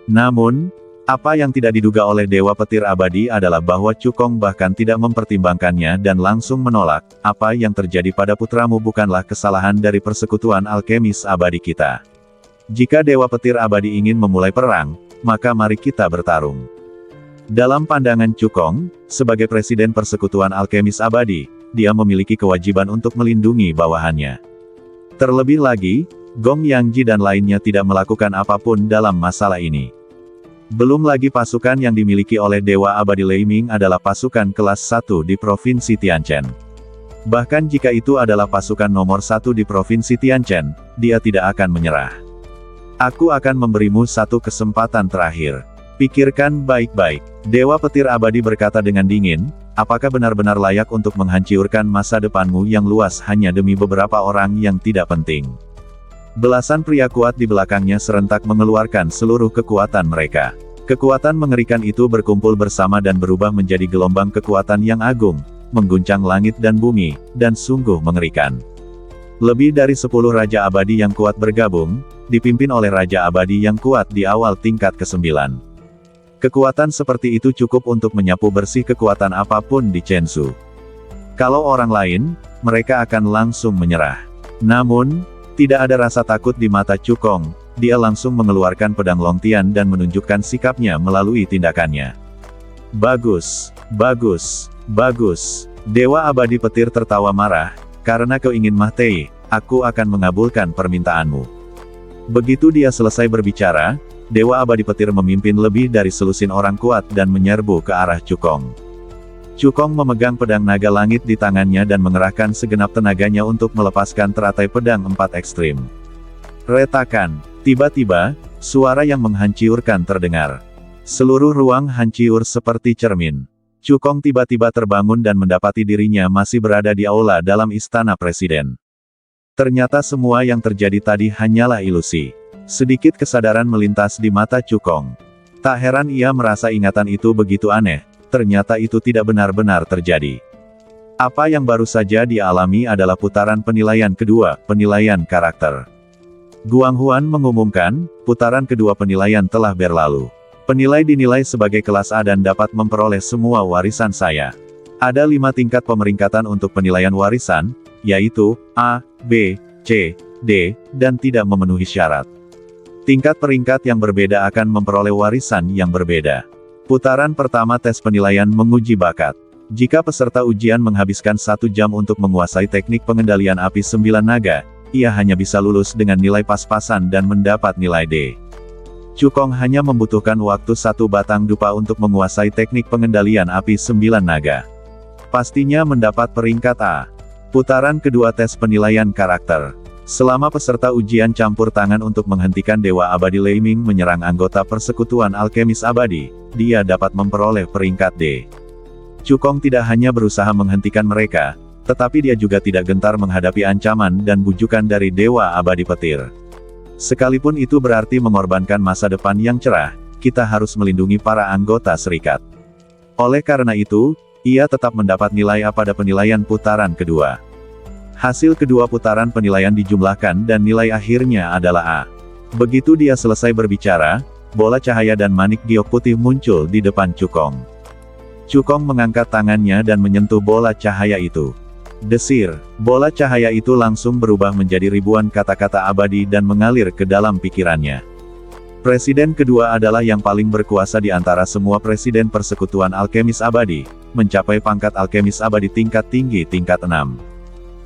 Namun, apa yang tidak diduga oleh Dewa Petir Abadi adalah bahwa Cukong bahkan tidak mempertimbangkannya dan langsung menolak, "Apa yang terjadi pada putramu bukanlah kesalahan dari Persekutuan Alkemis Abadi kita. Jika Dewa Petir Abadi ingin memulai perang, maka mari kita bertarung." Dalam pandangan Cukong, sebagai Presiden Persekutuan Alkemis Abadi, dia memiliki kewajiban untuk melindungi bawahannya. Terlebih lagi, Gong Yangji dan lainnya tidak melakukan apapun dalam masalah ini. Belum lagi pasukan yang dimiliki oleh Dewa Abadi Lei Ming adalah pasukan kelas 1 di Provinsi Tianchen. Bahkan jika itu adalah pasukan nomor 1 di Provinsi Tianchen, dia tidak akan menyerah. "Aku akan memberimu satu kesempatan terakhir. Pikirkan baik-baik," Dewa Petir Abadi berkata dengan dingin, "apakah benar-benar layak untuk menghancurkan masa depanmu yang luas hanya demi beberapa orang yang tidak penting?" Belasan pria kuat di belakangnya serentak mengeluarkan seluruh kekuatan mereka. Kekuatan mengerikan itu berkumpul bersama dan berubah menjadi gelombang kekuatan yang agung, mengguncang langit dan bumi, dan sungguh mengerikan. Lebih dari 10 Raja Abadi yang kuat bergabung, dipimpin oleh Raja Abadi yang kuat di awal tingkat ke-9. Kekuatan seperti itu cukup untuk menyapu bersih kekuatan apapun di Chenzhou. Kalau orang lain, mereka akan langsung menyerah. Namun, tidak ada rasa takut di mata Cukong, dia langsung mengeluarkan pedang Longtian dan menunjukkan sikapnya melalui tindakannya. "Bagus, bagus, bagus." Dewa Abadi Petir tertawa marah, "Karena kau ingin mati, aku akan mengabulkan permintaanmu." Begitu dia selesai berbicara, Dewa Abadi Petir memimpin lebih dari selusin orang kuat dan menyerbu ke arah Cukong. Cukong memegang pedang naga langit di tangannya dan mengerahkan segenap tenaganya untuk melepaskan teratai pedang 4 ekstrim. Retakan. Tiba-tiba, suara yang menghancurkan terdengar. Seluruh ruang hancur seperti cermin. Cukong tiba-tiba terbangun dan mendapati dirinya masih berada di aula dalam istana presiden. Ternyata semua yang terjadi tadi hanyalah ilusi. Sedikit kesadaran melintas di mata Cukong. Tak heran ia merasa ingatan itu begitu aneh. Ternyata itu tidak benar-benar terjadi. Apa yang baru saja dia alami adalah putaran penilaian kedua, penilaian karakter. Guanghuan mengumumkan, putaran kedua penilaian telah berlalu. Penilai dinilai sebagai kelas A dan dapat memperoleh semua warisan saya. Ada 5 tingkat pemeringkatan untuk penilaian warisan, yaitu A, B, C, D, dan tidak memenuhi syarat. Tingkat peringkat yang berbeda akan memperoleh warisan yang berbeda. Putaran pertama tes penilaian menguji bakat. Jika peserta ujian menghabiskan 1 jam untuk menguasai teknik pengendalian api 9 naga, ia hanya bisa lulus dengan nilai pas-pasan dan mendapat nilai D. Cukong hanya membutuhkan waktu 1 batang dupa untuk menguasai teknik pengendalian api 9 naga. Pastinya mendapat peringkat A. Putaran kedua tes penilaian karakter. Selama peserta ujian campur tangan untuk menghentikan Dewa Abadi Lei Ming menyerang anggota Persekutuan Alkemis Abadi, dia dapat memperoleh peringkat D. Cukong tidak hanya berusaha menghentikan mereka, tetapi dia juga tidak gentar menghadapi ancaman dan bujukan dari Dewa Abadi Petir. Sekalipun itu berarti mengorbankan masa depan yang cerah, kita harus melindungi para anggota serikat. Oleh karena itu, ia tetap mendapat nilai A pada penilaian putaran kedua. Hasil kedua putaran penilaian dijumlahkan dan nilai akhirnya adalah A. Begitu dia selesai berbicara, bola cahaya dan manik giok putih muncul di depan Cukong. Cukong mengangkat tangannya dan menyentuh bola cahaya itu. Desir, bola cahaya itu langsung berubah menjadi ribuan kata-kata abadi dan mengalir ke dalam pikirannya. Presiden kedua adalah yang paling berkuasa di antara semua presiden Persekutuan Alkemis Abadi, mencapai pangkat Alkemis Abadi tingkat tinggi tingkat 6.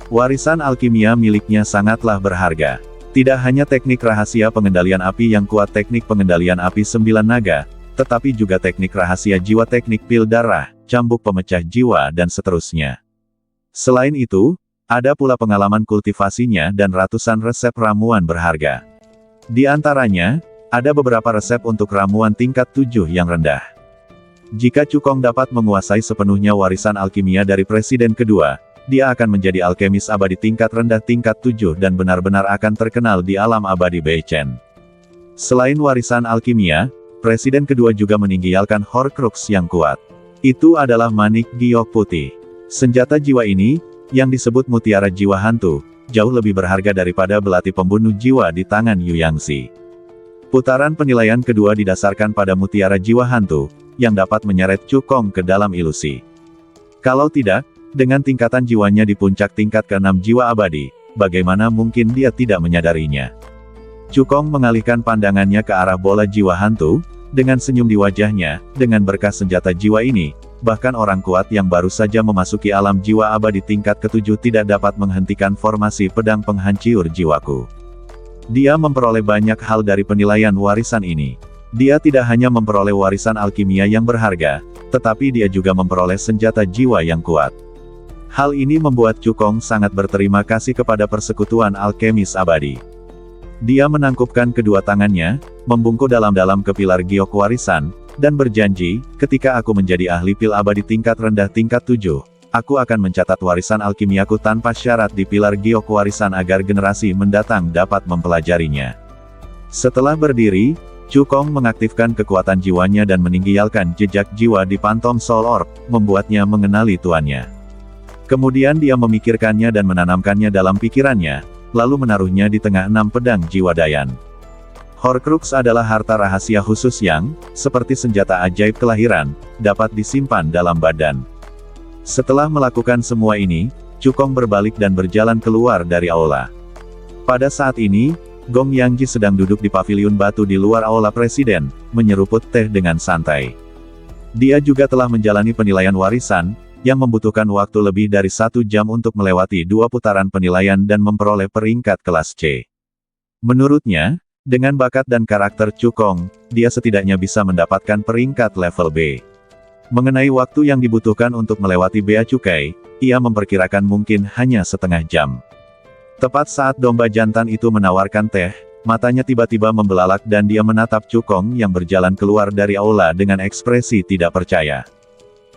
Warisan alkimia miliknya sangatlah berharga. Tidak hanya teknik rahasia pengendalian api yang kuat teknik pengendalian api 9 naga, tetapi juga teknik rahasia jiwa teknik pil darah, cambuk pemecah jiwa dan seterusnya. Selain itu, ada pula pengalaman kultivasinya dan ratusan resep ramuan berharga. Di antaranya, ada beberapa resep untuk ramuan tingkat 7 yang rendah. Jika Cukong dapat menguasai sepenuhnya warisan alkimia dari presiden kedua, dia akan menjadi alkemis abadi tingkat rendah tingkat 7 dan benar-benar akan terkenal di alam abadi Beichen. Selain warisan alkimia, presiden kedua juga meninggalkan Horcrux yang kuat. Itu adalah manik giok putih. Senjata jiwa ini, yang disebut mutiara jiwa hantu, jauh lebih berharga daripada belati pembunuh jiwa di tangan Yu Yangzi. Putaran penilaian kedua didasarkan pada mutiara jiwa hantu, yang dapat menyeret Cukong ke dalam ilusi. Kalau tidak, dengan tingkatan jiwanya di puncak tingkat ke-6 jiwa abadi, bagaimana mungkin dia tidak menyadarinya? Cukong mengalihkan pandangannya ke arah bola jiwa hantu, dengan senyum di wajahnya, dengan berkah senjata jiwa ini, bahkan orang kuat yang baru saja memasuki alam jiwa abadi tingkat ke-7 tidak dapat menghentikan formasi pedang penghancur jiwaku. Dia memperoleh banyak hal dari penilaian warisan ini. Dia tidak hanya memperoleh warisan alkimia yang berharga, tetapi dia juga memperoleh senjata jiwa yang kuat. Hal ini membuat Cukong sangat berterima kasih kepada Persekutuan Alkemis Abadi. Dia menangkupkan kedua tangannya, membungkuk dalam-dalam ke pilar giok warisan, dan berjanji, ketika aku menjadi ahli pil abadi tingkat rendah tingkat 7, aku akan mencatat warisan alkimiaku tanpa syarat di pilar giok warisan agar generasi mendatang dapat mempelajarinya. Setelah berdiri, Cukong mengaktifkan kekuatan jiwanya dan meninggalkan jejak jiwa di Phantom Soul Orb, membuatnya mengenali tuannya. Kemudian dia memikirkannya dan menanamkannya dalam pikirannya, lalu menaruhnya di tengah 6 pedang jiwa Dayan. Horcrux adalah harta rahasia khusus yang, seperti senjata ajaib kelahiran, dapat disimpan dalam badan. Setelah melakukan semua ini, Cukong berbalik dan berjalan keluar dari aula. Pada saat ini, Gong Yangji sedang duduk di paviliun batu di luar aula presiden, menyeruput teh dengan santai. Dia juga telah menjalani penilaian warisan, yang membutuhkan waktu lebih dari 1 jam untuk melewati 2 putaran penilaian dan memperoleh peringkat kelas C. Menurutnya, dengan bakat dan karakter Cukong, dia setidaknya bisa mendapatkan peringkat level B. Mengenai waktu yang dibutuhkan untuk melewati bea cukai, ia memperkirakan mungkin hanya setengah jam. Tepat saat domba jantan itu menawarkan teh, matanya tiba-tiba membelalak dan dia menatap Cukong yang berjalan keluar dari aula dengan ekspresi tidak percaya.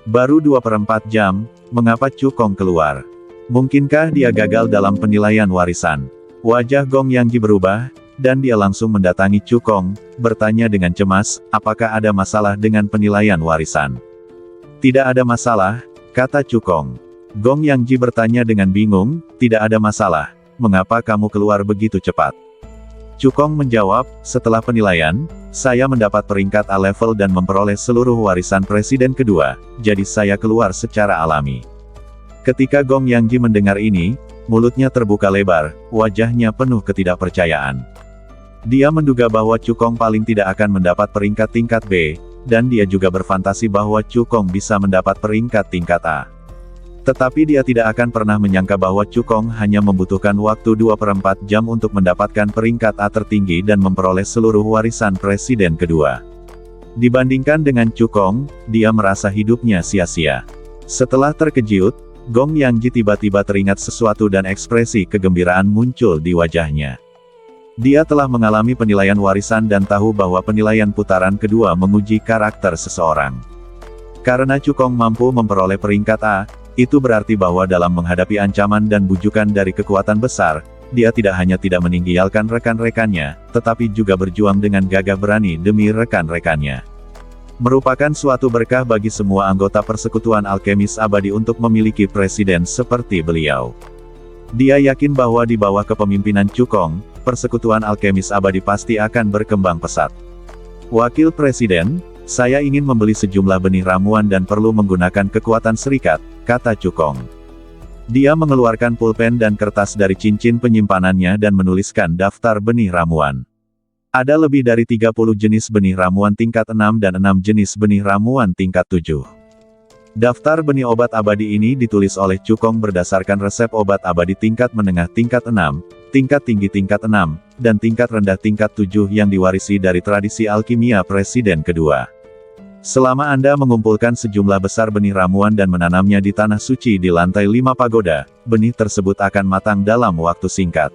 Baru 2/4 jam, mengapa Cukong keluar? Mungkinkah dia gagal dalam penilaian warisan? Wajah Gong Yangji berubah, dan dia langsung mendatangi Cukong, bertanya dengan cemas, apakah ada masalah dengan penilaian warisan? Tidak ada masalah, kata Cukong. Gong Yangji bertanya dengan bingung, tidak ada masalah, mengapa kamu keluar begitu cepat? Cukong menjawab, setelah penilaian, saya mendapat peringkat A level dan memperoleh seluruh warisan presiden kedua, jadi saya keluar secara alami. Ketika Gong Yangji mendengar ini, mulutnya terbuka lebar, wajahnya penuh ketidakpercayaan. Dia menduga bahwa Cukong paling tidak akan mendapat peringkat tingkat B, dan dia juga berfantasi bahwa Cukong bisa mendapat peringkat tingkat A. Tetapi dia tidak akan pernah menyangka bahwa Cukong hanya membutuhkan waktu 2/4 jam untuk mendapatkan peringkat A tertinggi dan memperoleh seluruh warisan presiden kedua. Dibandingkan dengan Cukong, dia merasa hidupnya sia-sia. Setelah terkejut, Gong Yangji tiba-tiba teringat sesuatu dan ekspresi kegembiraan muncul di wajahnya. Dia telah mengalami penilaian warisan dan tahu bahwa penilaian putaran kedua menguji karakter seseorang. Karena Cukong mampu memperoleh peringkat A, itu berarti bahwa dalam menghadapi ancaman dan bujukan dari kekuatan besar, dia tidak hanya tidak meninggalkan rekan-rekannya, tetapi juga berjuang dengan gagah berani demi rekan-rekannya. Merupakan suatu berkah bagi semua anggota persekutuan alkemis abadi untuk memiliki presiden seperti beliau. Dia yakin bahwa di bawah kepemimpinan Cukong, persekutuan alkemis abadi pasti akan berkembang pesat. Wakil Presiden, saya ingin membeli sejumlah benih ramuan dan perlu menggunakan kekuatan serikat, kata Cukong. Dia mengeluarkan pulpen dan kertas dari cincin penyimpanannya dan menuliskan daftar benih ramuan. Ada lebih dari 30 jenis benih ramuan tingkat 6 dan 6 jenis benih ramuan tingkat 7. Daftar benih obat abadi ini ditulis oleh Cukong berdasarkan resep obat abadi tingkat menengah tingkat 6, tingkat tinggi tingkat 6, dan tingkat rendah tingkat 7 yang diwarisi dari tradisi alkimia presiden kedua. Selama Anda mengumpulkan sejumlah besar benih ramuan dan menanamnya di tanah suci di lantai 5 pagoda, benih tersebut akan matang dalam waktu singkat.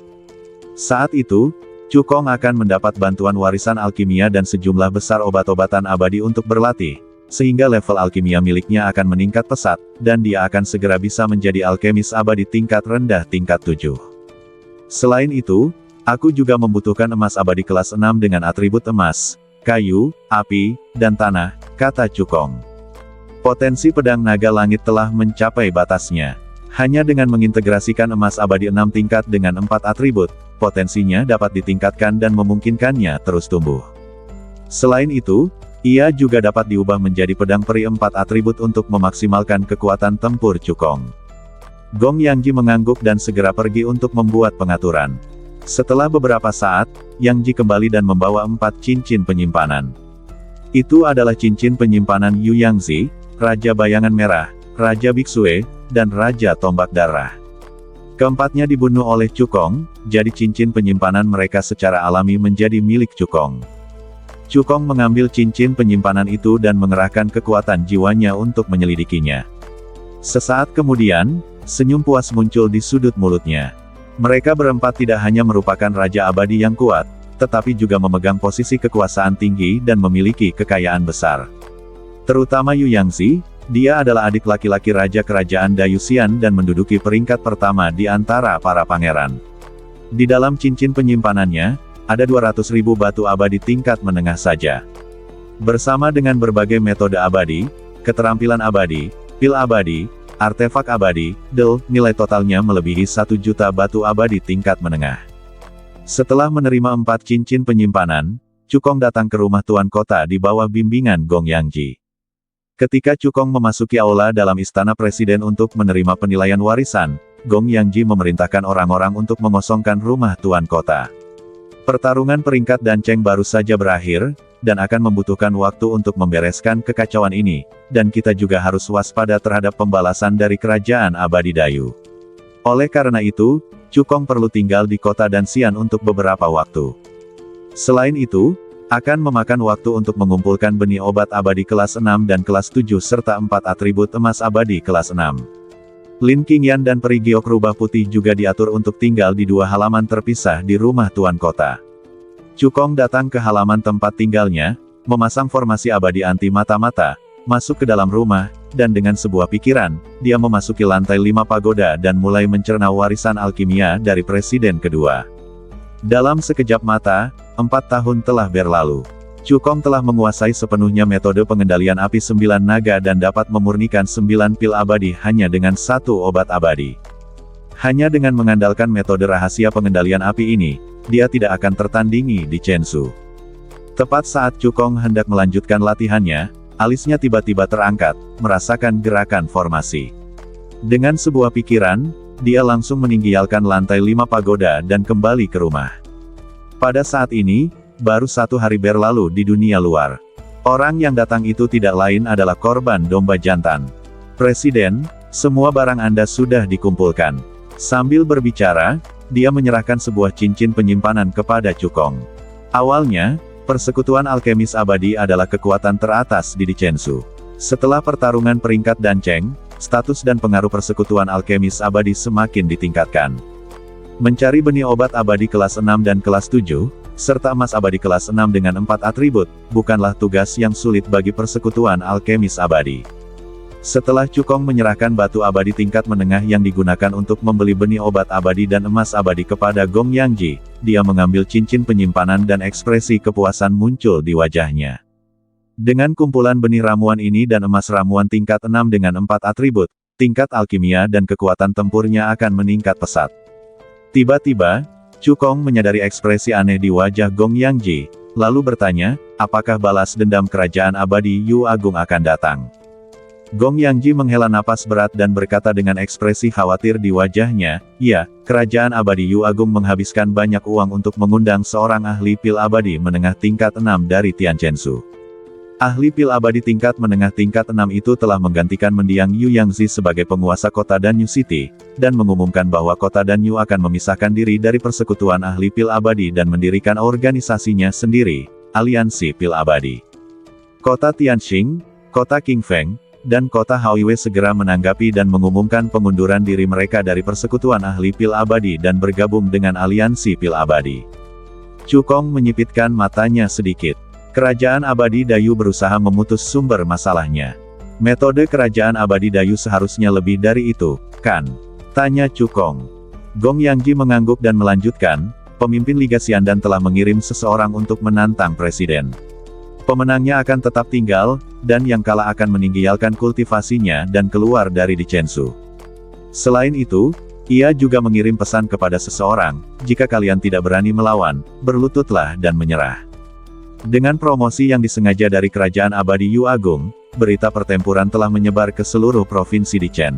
Saat itu, Cukong akan mendapat bantuan warisan alkimia dan sejumlah besar obat-obatan abadi untuk berlatih, sehingga level alkimia miliknya akan meningkat pesat, dan dia akan segera bisa menjadi alkemis abadi tingkat rendah tingkat 7. Selain itu, aku juga membutuhkan emas abadi kelas 6 dengan atribut emas, kayu, api, dan tanah, kata Cukong. Potensi pedang naga langit telah mencapai batasnya. Hanya dengan mengintegrasikan emas abadi 6 tingkat dengan 4 atribut, potensinya dapat ditingkatkan dan memungkinkannya terus tumbuh. Selain itu, ia juga dapat diubah menjadi pedang peri 4 atribut untuk memaksimalkan kekuatan tempur Cukong. Gong Yangji mengangguk dan segera pergi untuk membuat pengaturan. Setelah beberapa saat, Yangji kembali dan membawa 4 cincin penyimpanan. Itu adalah cincin penyimpanan Yu Yangzi, Raja Bayangan Merah, Raja Biksue, dan Raja Tombak Darah. Keempatnya dibunuh oleh Cukong, jadi cincin penyimpanan mereka secara alami menjadi milik Cukong. Cukong mengambil cincin penyimpanan itu dan mengerahkan kekuatan jiwanya untuk menyelidikinya. Sesaat kemudian, senyum puas muncul di sudut mulutnya. Mereka berempat tidak hanya merupakan Raja Abadi yang kuat, tetapi juga memegang posisi kekuasaan tinggi dan memiliki kekayaan besar. Terutama Yu Yangzi, dia adalah adik laki-laki Raja Kerajaan Dayuxian dan menduduki peringkat pertama di antara para pangeran. Di dalam cincin penyimpanannya, ada 200.000 batu abadi tingkat menengah saja. Bersama dengan berbagai metode abadi, keterampilan abadi, pil abadi, artefak abadi, nilai totalnya melebihi 1 juta batu abadi tingkat menengah. Setelah menerima 4 cincin penyimpanan, Cukong datang ke rumah tuan kota di bawah bimbingan Gong Yangji. Ketika Cukong memasuki aula dalam istana presiden untuk menerima penilaian warisan, Gong Yangji memerintahkan orang-orang untuk mengosongkan rumah tuan kota. Pertarungan peringkat Danceng baru saja berakhir, dan akan membutuhkan waktu untuk membereskan kekacauan ini, dan kita juga harus waspada terhadap pembalasan dari kerajaan abadi Dayu. Oleh karena itu, Cukong perlu tinggal di kota Dancian untuk beberapa waktu. Selain itu, Akan memakan waktu untuk mengumpulkan benih obat abadi kelas 6 dan kelas 7 serta 4 atribut emas abadi kelas 6. Lin Qingyan dan peri giok rubah putih juga diatur untuk tinggal di 2 halaman terpisah di rumah tuan kota. Cukong datang ke halaman tempat tinggalnya, memasang formasi abadi anti mata-mata, masuk ke dalam rumah, dan dengan sebuah pikiran, dia memasuki lantai 5 pagoda dan mulai mencerna warisan alkimia dari presiden kedua. Dalam sekejap mata, 4 tahun telah berlalu. Cukong telah menguasai sepenuhnya metode pengendalian api 9 naga dan dapat memurnikan 9 pil abadi hanya dengan 1 obat abadi. Hanya dengan mengandalkan metode rahasia pengendalian api ini, dia tidak akan tertandingi di Chensu. Tepat saat Cukong hendak melanjutkan latihannya, alisnya tiba-tiba terangkat, merasakan gerakan formasi. Dengan sebuah pikiran, dia langsung meninggalkan lantai 5 pagoda dan kembali ke rumah. Pada saat ini, baru 1 hari berlalu di dunia luar. Orang yang datang itu tidak lain adalah korban domba jantan. Presiden, semua barang Anda sudah dikumpulkan. Sambil berbicara, dia menyerahkan sebuah cincin penyimpanan kepada Cukong. Awalnya, persekutuan alkemis abadi adalah kekuatan teratas di Chensu. Setelah pertarungan peringkat Dancheng, status dan pengaruh persekutuan alkemis abadi semakin ditingkatkan. Mencari benih obat abadi kelas 6 dan kelas 7, serta emas abadi kelas 6 dengan 4 atribut, bukanlah tugas yang sulit bagi persekutuan alkemis abadi. Setelah Cukong menyerahkan batu abadi tingkat menengah yang digunakan untuk membeli benih obat abadi dan emas abadi kepada Gong Yangji, dia mengambil cincin penyimpanan dan ekspresi kepuasan muncul di wajahnya. Dengan kumpulan benih ramuan ini dan emas ramuan tingkat 6 dengan 4 atribut, tingkat alkimia dan kekuatan tempurnya akan meningkat pesat. Tiba-tiba, Cukong menyadari ekspresi aneh di wajah Gong Yangji, lalu bertanya, apakah balas dendam kerajaan abadi Yu Agung akan datang? Gong Yangji menghela napas berat dan berkata dengan ekspresi khawatir di wajahnya, ya, kerajaan abadi Yu Agung menghabiskan banyak uang untuk mengundang seorang ahli pil abadi menengah tingkat 6 dari Tianzhensu. Ahli pil abadi tingkat menengah tingkat 6 itu telah menggantikan mendiang Yu Yangzi sebagai penguasa kota Danyu City, dan mengumumkan bahwa kota Danyu akan memisahkan diri dari persekutuan ahli pil abadi dan mendirikan organisasinya sendiri, Aliansi Pil Abadi. Kota Tianxing, kota Qingfeng, dan kota Haoiwei segera menanggapi dan mengumumkan pengunduran diri mereka dari persekutuan ahli pil abadi dan bergabung dengan Aliansi Pil Abadi. Cukong menyipitkan matanya sedikit. Kerajaan abadi Dayu berusaha memutus sumber masalahnya. Metode kerajaan abadi Dayu seharusnya lebih dari itu, kan? Tanya Cukong. Gong Yangji mengangguk dan melanjutkan, pemimpin Liga Xiandan telah mengirim seseorang untuk menantang presiden. Pemenangnya akan tetap tinggal, dan yang kalah akan meninggalkan kultivasinya dan keluar dari Chensu. Selain itu, ia juga mengirim pesan kepada seseorang, jika kalian tidak berani melawan, berlututlah dan menyerah. Dengan promosi yang disengaja dari kerajaan abadi Yu Agung, berita pertempuran telah menyebar ke seluruh provinsi di Chen.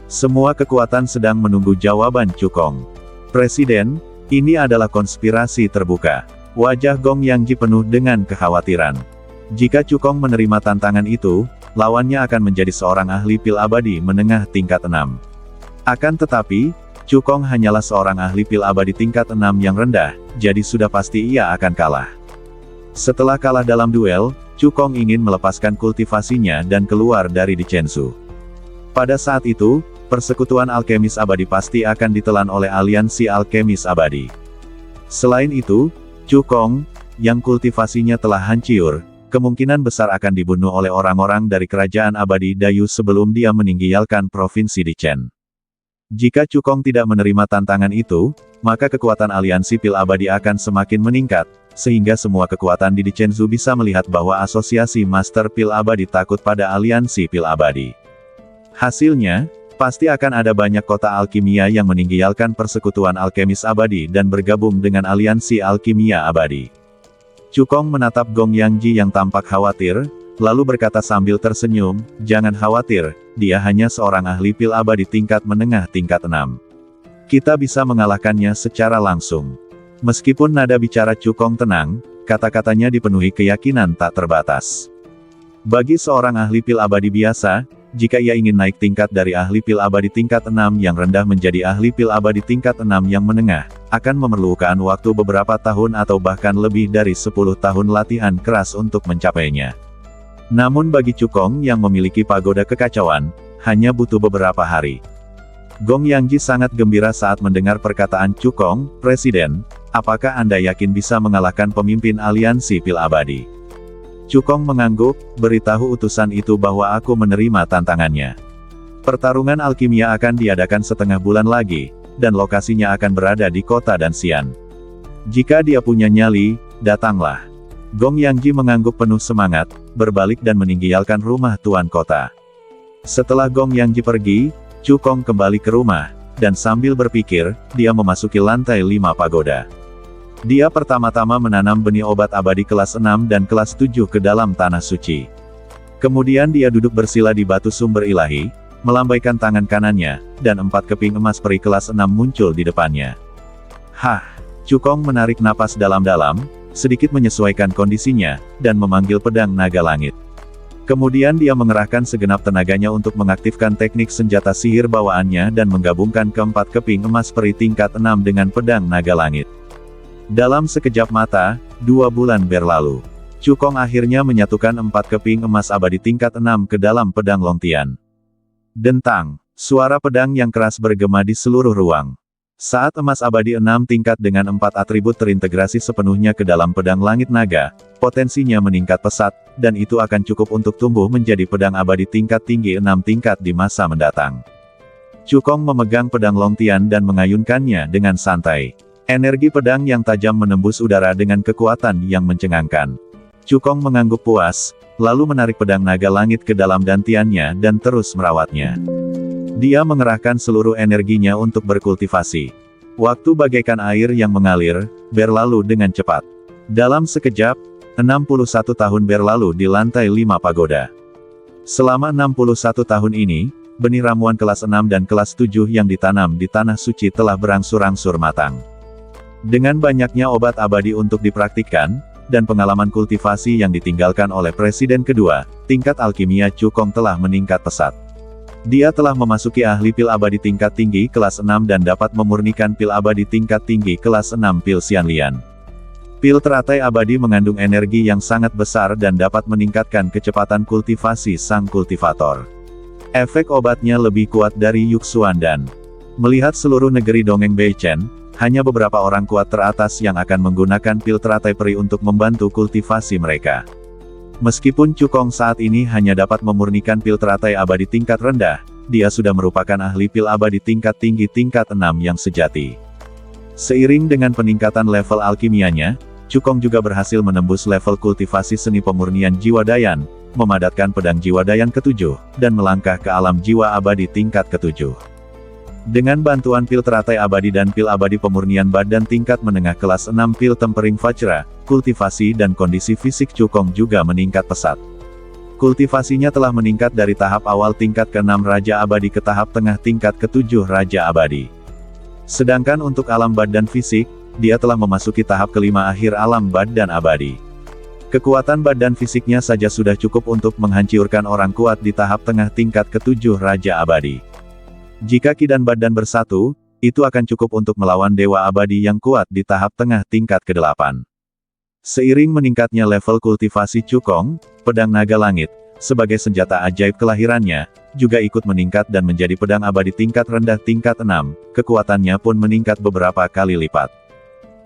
Semua kekuatan sedang menunggu jawaban Cukong. Presiden, ini adalah konspirasi terbuka. Wajah Gong Yangji penuh dengan kekhawatiran. Jika Cukong menerima tantangan itu, lawannya akan menjadi seorang ahli pil abadi menengah tingkat 6. Akan tetapi, Cukong hanyalah seorang ahli pil abadi tingkat 6 yang rendah, jadi sudah pasti ia akan kalah. Setelah kalah dalam duel, Cukong ingin melepaskan kultivasinya dan keluar dari Chensu. Pada saat itu, persekutuan alkemis abadi pasti akan ditelan oleh aliansi alkemis abadi. Selain itu, Cukong, yang kultivasinya telah hancur, kemungkinan besar akan dibunuh oleh orang-orang dari kerajaan abadi Dayu sebelum dia meninggalkan provinsi Chen. Jika Cukong tidak menerima tantangan itu, maka kekuatan aliansi pil abadi akan semakin meningkat, sehingga semua kekuatan di Chensu bisa melihat bahwa asosiasi Master Pil Abadi takut pada aliansi Pil Abadi. Hasilnya, pasti akan ada banyak kota alkimia yang meninggalkan persekutuan alkemis abadi dan bergabung dengan aliansi alkimia abadi. Cukong menatap Gong Yangji yang tampak khawatir, lalu berkata sambil tersenyum, jangan khawatir, dia hanya seorang ahli pil abadi tingkat menengah tingkat 6. Kita bisa mengalahkannya secara langsung. Meskipun nada bicara Cukong tenang, kata-katanya dipenuhi keyakinan tak terbatas. Bagi seorang ahli pil abadi biasa, jika ia ingin naik tingkat dari ahli pil abadi tingkat 6 yang rendah menjadi ahli pil abadi tingkat 6 yang menengah, akan memerlukan waktu beberapa tahun atau bahkan lebih dari 10 tahun latihan keras untuk mencapainya. Namun bagi Cukong yang memiliki pagoda kekacauan, hanya butuh beberapa hari. Gong Yangji sangat gembira saat mendengar perkataan Cukong, "Presiden, apakah Anda yakin bisa mengalahkan pemimpin aliansi pil abadi?" Cukong mengangguk, beritahu utusan itu bahwa aku menerima tantangannya. Pertarungan alkimia akan diadakan setengah bulan lagi, dan lokasinya akan berada di kota Danxian. Jika dia punya nyali, datanglah. Gong Yangji mengangguk penuh semangat, berbalik dan meninggalkan rumah tuan kota. Setelah Gong Yangji pergi, Cukong kembali ke rumah, dan sambil berpikir, dia memasuki lantai 5 pagoda. Dia pertama-tama menanam benih obat abadi kelas 6 dan kelas 7 ke dalam tanah suci. Kemudian dia duduk bersila di batu sumber ilahi, melambaikan tangan kanannya, dan 4 keping emas peri kelas 6 muncul di depannya. Hah! Cukong menarik napas dalam-dalam, sedikit menyesuaikan kondisinya, dan memanggil pedang naga langit. Kemudian dia mengerahkan segenap tenaganya untuk mengaktifkan teknik senjata sihir bawaannya dan menggabungkan keempat keping emas peri tingkat 6 dengan pedang naga langit. Dalam sekejap mata, 2 bulan berlalu. Cukong akhirnya menyatukan 4 keping emas abadi tingkat 6 ke dalam pedang Longtian. Dentang, suara pedang yang keras bergema di seluruh ruang. Saat emas abadi 6 tingkat dengan 4 atribut terintegrasi sepenuhnya ke dalam pedang langit naga, potensinya meningkat pesat, dan itu akan cukup untuk tumbuh menjadi pedang abadi tingkat tinggi 6 tingkat di masa mendatang. Cukong memegang pedang Longtian dan mengayunkannya dengan santai. Energi pedang yang tajam menembus udara dengan kekuatan yang mencengangkan. Cukong mengangguk puas, lalu menarik pedang naga langit ke dalam dantiannya dan terus merawatnya. Dia mengerahkan seluruh energinya untuk berkultivasi. Waktu bagaikan air yang mengalir, berlalu dengan cepat. Dalam sekejap, 61 tahun berlalu di lantai 5 pagoda. Selama 61 tahun ini, benih ramuan kelas 6 dan kelas 7 yang ditanam di tanah suci telah berangsur-angsur matang. Dengan banyaknya obat abadi untuk dipraktikkan, dan pengalaman kultivasi yang ditinggalkan oleh presiden kedua, tingkat alkimia Cukong telah meningkat pesat. Dia telah memasuki ahli pil abadi tingkat tinggi kelas 6 dan dapat memurnikan pil abadi tingkat tinggi kelas 6 pil Xianlian. Pil teratai abadi mengandung energi yang sangat besar dan dapat meningkatkan kecepatan kultivasi sang kultivator. Efek obatnya lebih kuat dari Yuxuandan. Melihat seluruh negeri dongeng Beichen, hanya beberapa orang kuat teratas yang akan menggunakan pil teratai peri untuk membantu kultivasi mereka. Meskipun Cukong saat ini hanya dapat memurnikan pil teratai abadi tingkat rendah, dia sudah merupakan ahli pil abadi tingkat tinggi tingkat 6 yang sejati. Seiring dengan peningkatan level alkimianya, Cukong juga berhasil menembus level kultivasi seni pemurnian jiwa Dayan, memadatkan pedang jiwa Dayan ke-7, dan melangkah ke alam jiwa abadi tingkat ke-7. Dengan bantuan pil teratai abadi dan pil abadi pemurnian badan tingkat menengah kelas 6 pil tempering Vajra, kultivasi dan kondisi fisik Cukong juga meningkat pesat. Kultivasinya telah meningkat dari tahap awal tingkat ke-6 Raja Abadi ke tahap tengah tingkat ke-7 Raja Abadi. Sedangkan untuk alam badan fisik, dia telah memasuki tahap kelima akhir alam badan abadi. Kekuatan badan fisiknya saja sudah cukup untuk menghancurkan orang kuat di tahap tengah tingkat ke-7 Raja Abadi. Jika ki dan badan bersatu, itu akan cukup untuk melawan dewa abadi yang kuat di tahap tengah tingkat ke-8. Seiring meningkatnya level kultivasi Cukong, pedang naga langit, sebagai senjata ajaib kelahirannya, juga ikut meningkat dan menjadi pedang abadi tingkat rendah tingkat 6, kekuatannya pun meningkat beberapa kali lipat.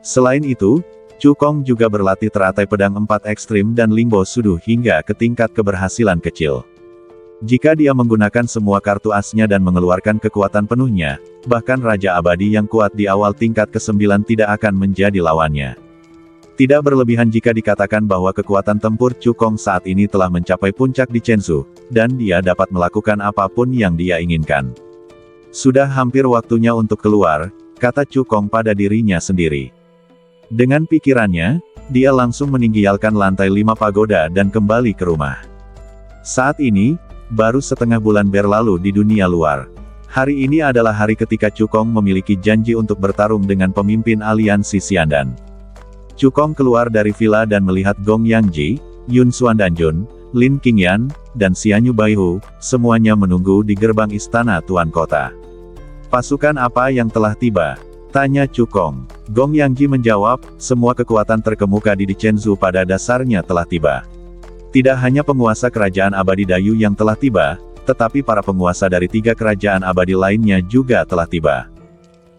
Selain itu, Cukong juga berlatih teratai pedang 4 ekstrim dan Lingbo Sudu hingga ke tingkat keberhasilan kecil. Jika dia menggunakan semua kartu asnya dan mengeluarkan kekuatan penuhnya, bahkan Raja Abadi yang kuat di awal tingkat ke-9 tidak akan menjadi lawannya. Tidak berlebihan jika dikatakan bahwa kekuatan tempur Cukong saat ini telah mencapai puncak di Chensu, dan dia dapat melakukan apapun yang dia inginkan. Sudah hampir waktunya untuk keluar, kata Cukong pada dirinya sendiri. Dengan pikirannya, dia langsung meninggalkan lantai 5 pagoda dan kembali ke rumah. Saat ini, baru setengah bulan berlalu di dunia luar. Hari ini adalah hari ketika Cukong memiliki janji untuk bertarung dengan pemimpin aliansi Xiandan. Cukong keluar dari villa dan melihat Gong Yangji, Yun Xuandanjun, Lin Qingyan, dan Xianyu Baihu, semuanya menunggu di gerbang istana Tuan Kota. "Pasukan apa yang telah tiba?" tanya Cukong. Gong Yangji menjawab, "Semua kekuatan terkemuka di Dicenzu pada dasarnya telah tiba. Tidak hanya penguasa kerajaan abadi Dayu yang telah tiba, tetapi para penguasa dari 3 kerajaan abadi lainnya juga telah tiba."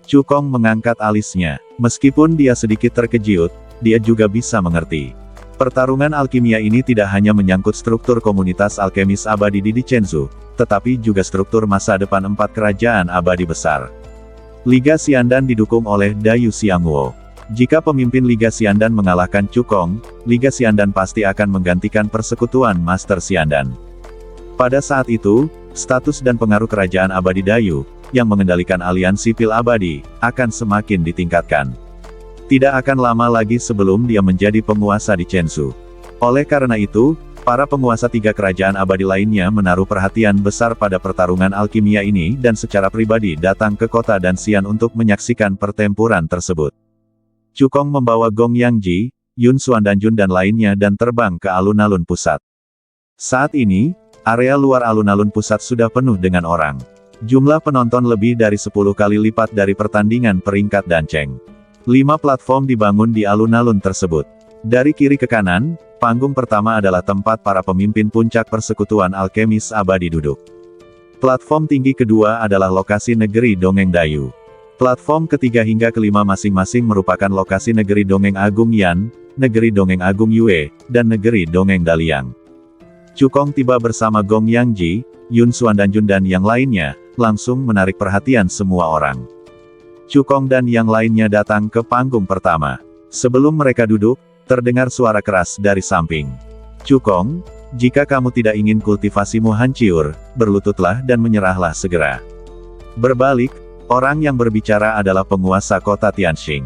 Cukong mengangkat alisnya. Meskipun dia sedikit terkejut, dia juga bisa mengerti. Pertarungan alkimia ini tidak hanya menyangkut struktur komunitas alkemis abadi di Dicenzu, tetapi juga struktur masa depan 4 kerajaan abadi besar. Liga Xiandan didukung oleh Dayu Xiangwo. Jika pemimpin Liga Xiandan mengalahkan Cukong, Liga Xiandan pasti akan menggantikan persekutuan Master Xiandan. Pada saat itu, status dan pengaruh kerajaan abadi Dayu, yang mengendalikan aliansi pil abadi, akan semakin ditingkatkan. Tidak akan lama lagi sebelum dia menjadi penguasa di Dicenzu. Oleh karena itu, para penguasa 3 kerajaan abadi lainnya menaruh perhatian besar pada pertarungan alkimia ini dan secara pribadi datang ke kota Danxian untuk menyaksikan pertempuran tersebut. Cukong membawa Gong Yangji, Yun Xuandanjun dan lainnya dan terbang ke alun-alun pusat. Saat ini, area luar alun-alun pusat sudah penuh dengan orang. Jumlah penonton lebih dari 10 kali lipat dari pertandingan peringkat Danceng. 5 platform dibangun di alun-alun tersebut. Dari kiri ke kanan, panggung pertama adalah tempat para pemimpin puncak persekutuan alkemis abadi duduk. Platform tinggi kedua adalah lokasi negeri Dongeng Dayu. Platform ketiga hingga kelima masing-masing merupakan lokasi negeri Dongeng Agung Yan, negeri Dongeng Agung Yue, dan negeri Dongeng Daliang. Cukong tiba bersama Gong Yangji, Yun Xuandanjun dan yang lainnya, langsung menarik perhatian semua orang. Cukong dan yang lainnya datang ke panggung pertama. Sebelum mereka duduk, terdengar suara keras dari samping. "Cukong, jika kamu tidak ingin kultivasimu hancur, berlututlah dan menyerahlah segera." Berbalik, orang yang berbicara adalah penguasa kota Tianxing.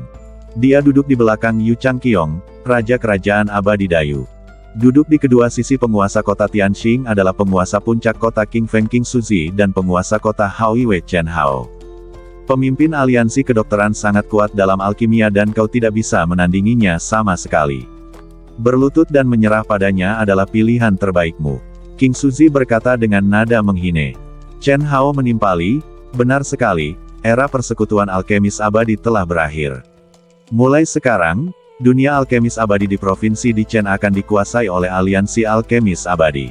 Dia duduk di belakang Yu Changqiong, Raja Kerajaan Abadi Dayu. Duduk di kedua sisi penguasa kota Tianxing adalah penguasa puncak kota King Feng King Suzi dan penguasa kota Haoiwei Chen Hao. Pemimpin aliansi kedokteran sangat kuat dalam alkimia dan kau tidak bisa menandinginya sama sekali. Berlutut dan menyerah padanya adalah pilihan terbaikmu. King Suzi berkata dengan nada menghine. Chen Hao menimpali, "Benar sekali, era persekutuan alkemis abadi telah berakhir. Mulai sekarang, dunia alkemis abadi di provinsi Dichen akan dikuasai oleh aliansi alkemis abadi."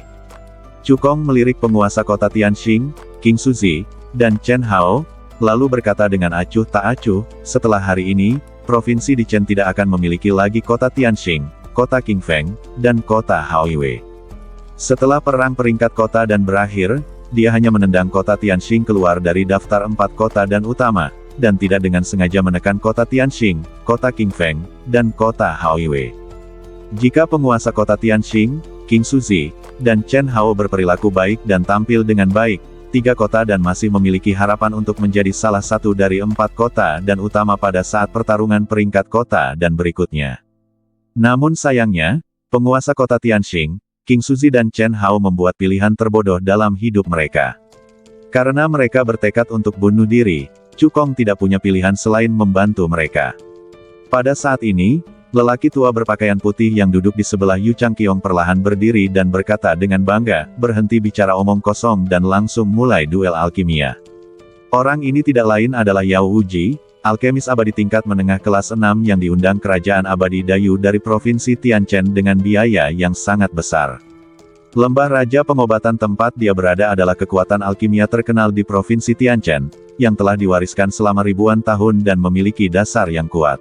Cukong melirik penguasa kota Tianxing, King Suzi, dan Chen Hao, lalu berkata dengan acuh tak acuh, "Setelah hari ini, provinsi Dichen tidak akan memiliki lagi kota Tianxing, kota King Feng, dan kota Haoiwei." Setelah perang peringkat kota dan berakhir, dia hanya menendang kota Tianxing keluar dari daftar 4 kota dan utama, dan tidak dengan sengaja menekan kota Tianxing, kota King Feng, dan kota Haoiwei. Jika penguasa kota Tianxing, King Suzi, dan Chen Hao berperilaku baik dan tampil dengan baik, 3 kota dan masih memiliki harapan untuk menjadi salah satu dari 4 kota dan utama pada saat pertarungan peringkat kota dan berikutnya. Namun sayangnya, penguasa kota Tianxing, King Suzi dan Chen Hao membuat pilihan terbodoh dalam hidup mereka. Karena mereka bertekad untuk bunuh diri, Cukong tidak punya pilihan selain membantu mereka. Pada saat ini, lelaki tua berpakaian putih yang duduk di sebelah Yu Changqiong perlahan berdiri dan berkata dengan bangga, berhenti bicara omong kosong dan langsung mulai duel alkimia. Orang ini tidak lain adalah Yao Wuji, alkemis abadi tingkat menengah kelas 6 yang diundang kerajaan abadi Dayu dari provinsi Tianchen dengan biaya yang sangat besar. Lembah Raja Pengobatan tempat dia berada adalah kekuatan alkimia terkenal di provinsi Tianchen, yang telah diwariskan selama ribuan tahun dan memiliki dasar yang kuat.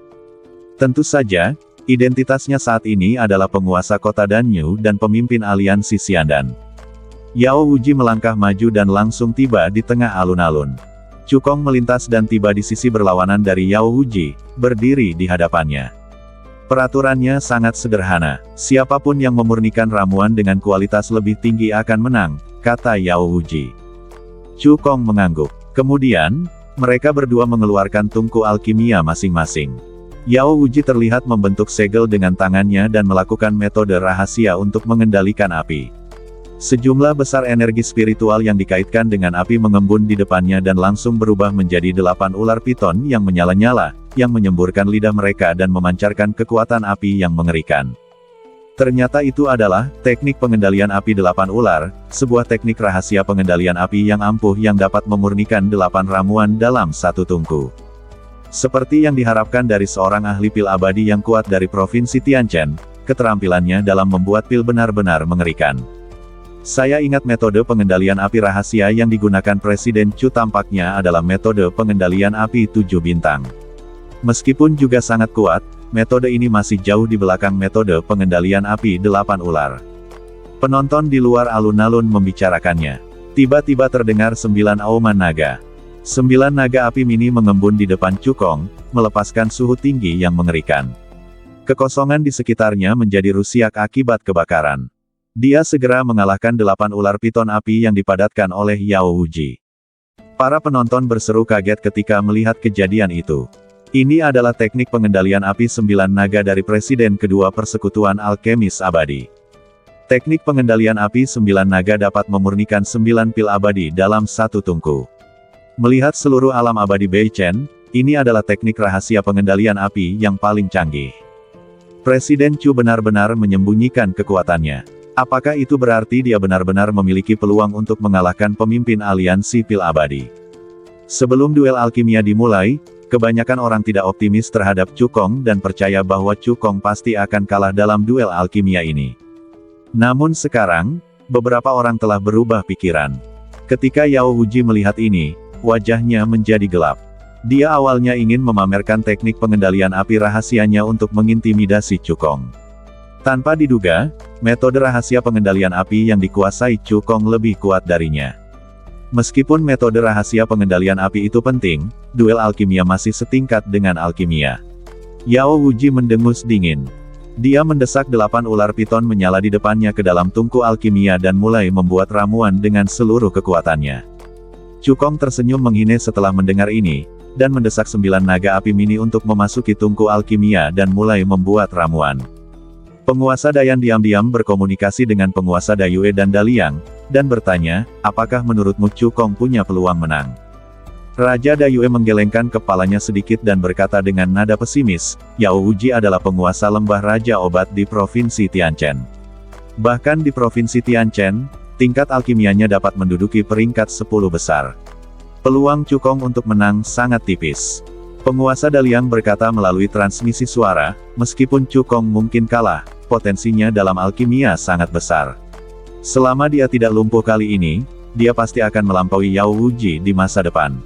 Tentu saja, identitasnya saat ini adalah penguasa kota Danyu dan pemimpin aliansi Xiandan. Yao Wuji melangkah maju dan langsung tiba di tengah alun-alun. Cukong melintas dan tiba di sisi berlawanan dari Yao Wuji, berdiri di hadapannya. Peraturannya sangat sederhana, siapapun yang memurnikan ramuan dengan kualitas lebih tinggi akan menang, kata Yao Wuji. Cukong mengangguk. Kemudian, mereka berdua mengeluarkan tungku alkimia masing-masing. Yao Wuji terlihat membentuk segel dengan tangannya dan melakukan metode rahasia untuk mengendalikan api. Sejumlah besar energi spiritual yang dikaitkan dengan api mengembun di depannya dan langsung berubah menjadi 8 ular piton yang menyala-nyala, yang menyemburkan lidah mereka dan memancarkan kekuatan api yang mengerikan. Ternyata itu adalah teknik pengendalian api 8 ular, sebuah teknik rahasia pengendalian api yang ampuh yang dapat memurnikan 8 ramuan dalam satu tungku. Seperti yang diharapkan dari seorang ahli pil abadi yang kuat dari Provinsi Tianchen, keterampilannya dalam membuat pil benar-benar mengerikan. Saya ingat metode pengendalian api rahasia yang digunakan Presiden Chu tampaknya adalah metode pengendalian api 7 bintang. Meskipun juga sangat kuat, metode ini masih jauh di belakang metode pengendalian api 8 ular. Penonton di luar alun-alun membicarakannya. Tiba-tiba terdengar 9 auman naga. 9 naga api mini mengembun di depan Cukong, melepaskan suhu tinggi yang mengerikan. Kekosongan di sekitarnya menjadi rusiak akibat kebakaran. Dia segera mengalahkan 8 ular piton api yang dipadatkan oleh Yao Wuji. Para penonton berseru kaget ketika melihat kejadian itu. Ini adalah teknik pengendalian api 9 naga dari Presiden kedua Persekutuan Alkemis Abadi. Teknik pengendalian api 9 naga dapat memurnikan 9 pil abadi dalam satu tungku. Melihat seluruh alam abadi Beichen, ini adalah teknik rahasia pengendalian api yang paling canggih. Presiden Chu benar-benar menyembunyikan kekuatannya. Apakah itu berarti dia benar-benar memiliki peluang untuk mengalahkan pemimpin aliansi pil abadi? Sebelum duel alkimia dimulai, kebanyakan orang tidak optimis terhadap Cukong dan percaya bahwa Cukong pasti akan kalah dalam duel alkimia ini. Namun sekarang, beberapa orang telah berubah pikiran. Ketika Yao Wuji melihat ini, wajahnya menjadi gelap. Dia awalnya ingin memamerkan teknik pengendalian api rahasianya untuk mengintimidasi Cukong. Tanpa diduga, metode rahasia pengendalian api yang dikuasai Cukong lebih kuat darinya. Meskipun metode rahasia pengendalian api itu penting, duel alkimia masih setingkat dengan alkimia. Yao Wuji mendengus dingin. Dia mendesak 8 ular piton menyala di depannya ke dalam tungku alkimia dan mulai membuat ramuan dengan seluruh kekuatannya. Cukong tersenyum menghine setelah mendengar ini, dan mendesak 9 naga api mini untuk memasuki tungku alkimia dan mulai membuat ramuan. Penguasa Dayan diam-diam berkomunikasi dengan penguasa Dayue dan Daliang, dan bertanya, apakah menurutmu Cukong punya peluang menang? Raja Dayue menggelengkan kepalanya sedikit dan berkata dengan nada pesimis, Yao Wuji adalah penguasa lembah Raja Obat di Provinsi Tianchen. Bahkan di Provinsi Tianchen, tingkat alkimianya dapat menduduki peringkat 10 besar. Peluang Cukong untuk menang sangat tipis. Penguasa Daliang berkata melalui transmisi suara, meskipun Cukong mungkin kalah, potensinya dalam alkimia sangat besar. Selama dia tidak lumpuh kali ini, dia pasti akan melampaui Yao Wuji di masa depan.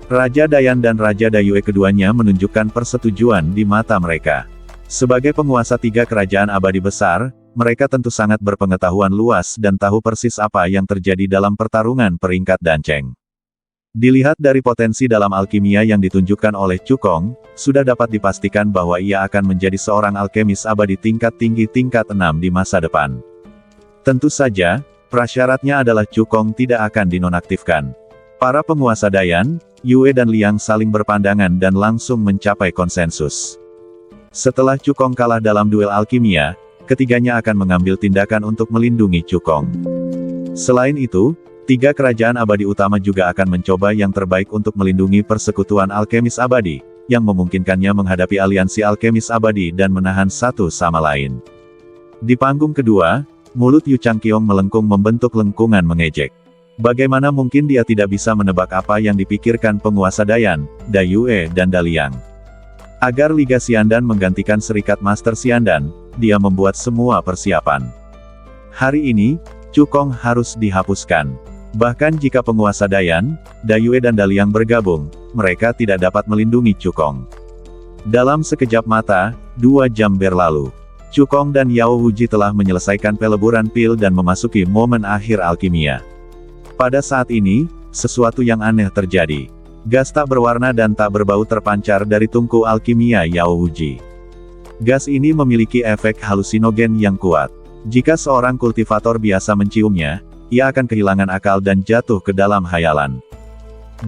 Raja Dayan dan Raja Dayue keduanya menunjukkan persetujuan di mata mereka. Sebagai penguasa 3 kerajaan abadi besar, mereka tentu sangat berpengetahuan luas dan tahu persis apa yang terjadi dalam pertarungan peringkat Danceng. Dilihat dari potensi dalam alkimia yang ditunjukkan oleh Cukong, sudah dapat dipastikan bahwa ia akan menjadi seorang alkemis abadi tingkat tinggi tingkat 6 di masa depan. Tentu saja, prasyaratnya adalah Cukong tidak akan dinonaktifkan. Para penguasa Dayan, Yue dan Liang saling berpandangan dan langsung mencapai konsensus. Setelah Cukong kalah dalam duel alkimia, ketiganya akan mengambil tindakan untuk melindungi Cukong. Selain itu, 3 kerajaan abadi utama juga akan mencoba yang terbaik untuk melindungi persekutuan alkemis abadi, yang memungkinkannya menghadapi aliansi alkemis abadi dan menahan satu sama lain. Di panggung kedua, mulut Yu Changqiong melengkung membentuk lengkungan mengejek. Bagaimana mungkin dia tidak bisa menebak apa yang dipikirkan penguasa Dayan, Dayue dan Daliang. Agar Liga Xiandan menggantikan Serikat Master Xiandan, dia membuat semua persiapan. Hari ini, Cukong harus dihapuskan. Bahkan jika penguasa Dayan, Dayue dan Daliang bergabung, mereka tidak dapat melindungi Cukong. Dalam sekejap mata, 2 jam berlalu. Cukong dan Yao Wuji telah menyelesaikan peleburan pil dan memasuki momen akhir alkimia. Pada saat ini, sesuatu yang aneh terjadi. Gas tak berwarna dan tak berbau terpancar dari tungku alkimia Yao Wuji. Gas ini memiliki efek halusinogen yang kuat. Jika seorang kultivator biasa menciumnya, ia akan kehilangan akal dan jatuh ke dalam hayalan.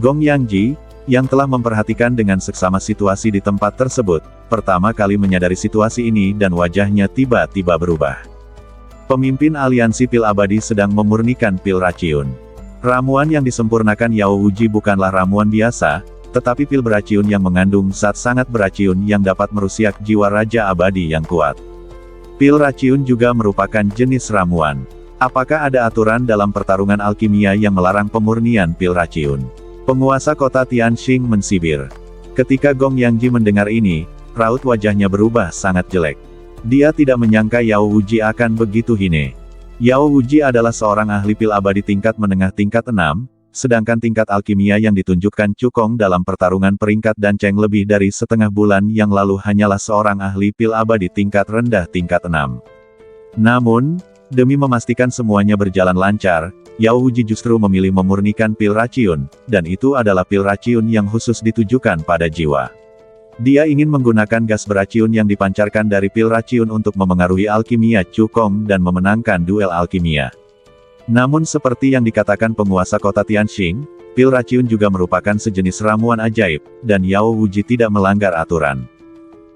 Gong Yangji, yang telah memperhatikan dengan seksama situasi di tempat tersebut, pertama kali menyadari situasi ini dan wajahnya tiba-tiba berubah. Pemimpin aliansi pil abadi sedang memurnikan pil racun. Ramuan yang disempurnakan Yao Wuji bukanlah ramuan biasa, tetapi pil beracun yang mengandung zat sangat beracun yang dapat merusak jiwa Raja Abadi yang kuat. Pil racun juga merupakan jenis ramuan. Apakah ada aturan dalam pertarungan alkimia yang melarang pemurnian pil racun? Penguasa kota Tianxing mensibir. Ketika Gong Yangji mendengar ini, raut wajahnya berubah sangat jelek. Dia tidak menyangka Yao Wuji akan begitu hine. Yao Wuji adalah seorang ahli pil abadi tingkat menengah tingkat 6, sedangkan tingkat alkimia yang ditunjukkan Cukong dalam pertarungan peringkat Danceng lebih dari setengah bulan yang lalu hanyalah seorang ahli pil abadi tingkat rendah tingkat 6. Namun, demi memastikan semuanya berjalan lancar, Yao Wuji justru memilih memurnikan pil racun, dan itu adalah pil racun yang khusus ditujukan pada jiwa. Dia ingin menggunakan gas beracun yang dipancarkan dari pil racun untuk memengaruhi alkimia Cukong dan memenangkan duel alkimia. Namun seperti yang dikatakan penguasa kota Tianxing, pil racun juga merupakan sejenis ramuan ajaib, dan Yao Wuji tidak melanggar aturan.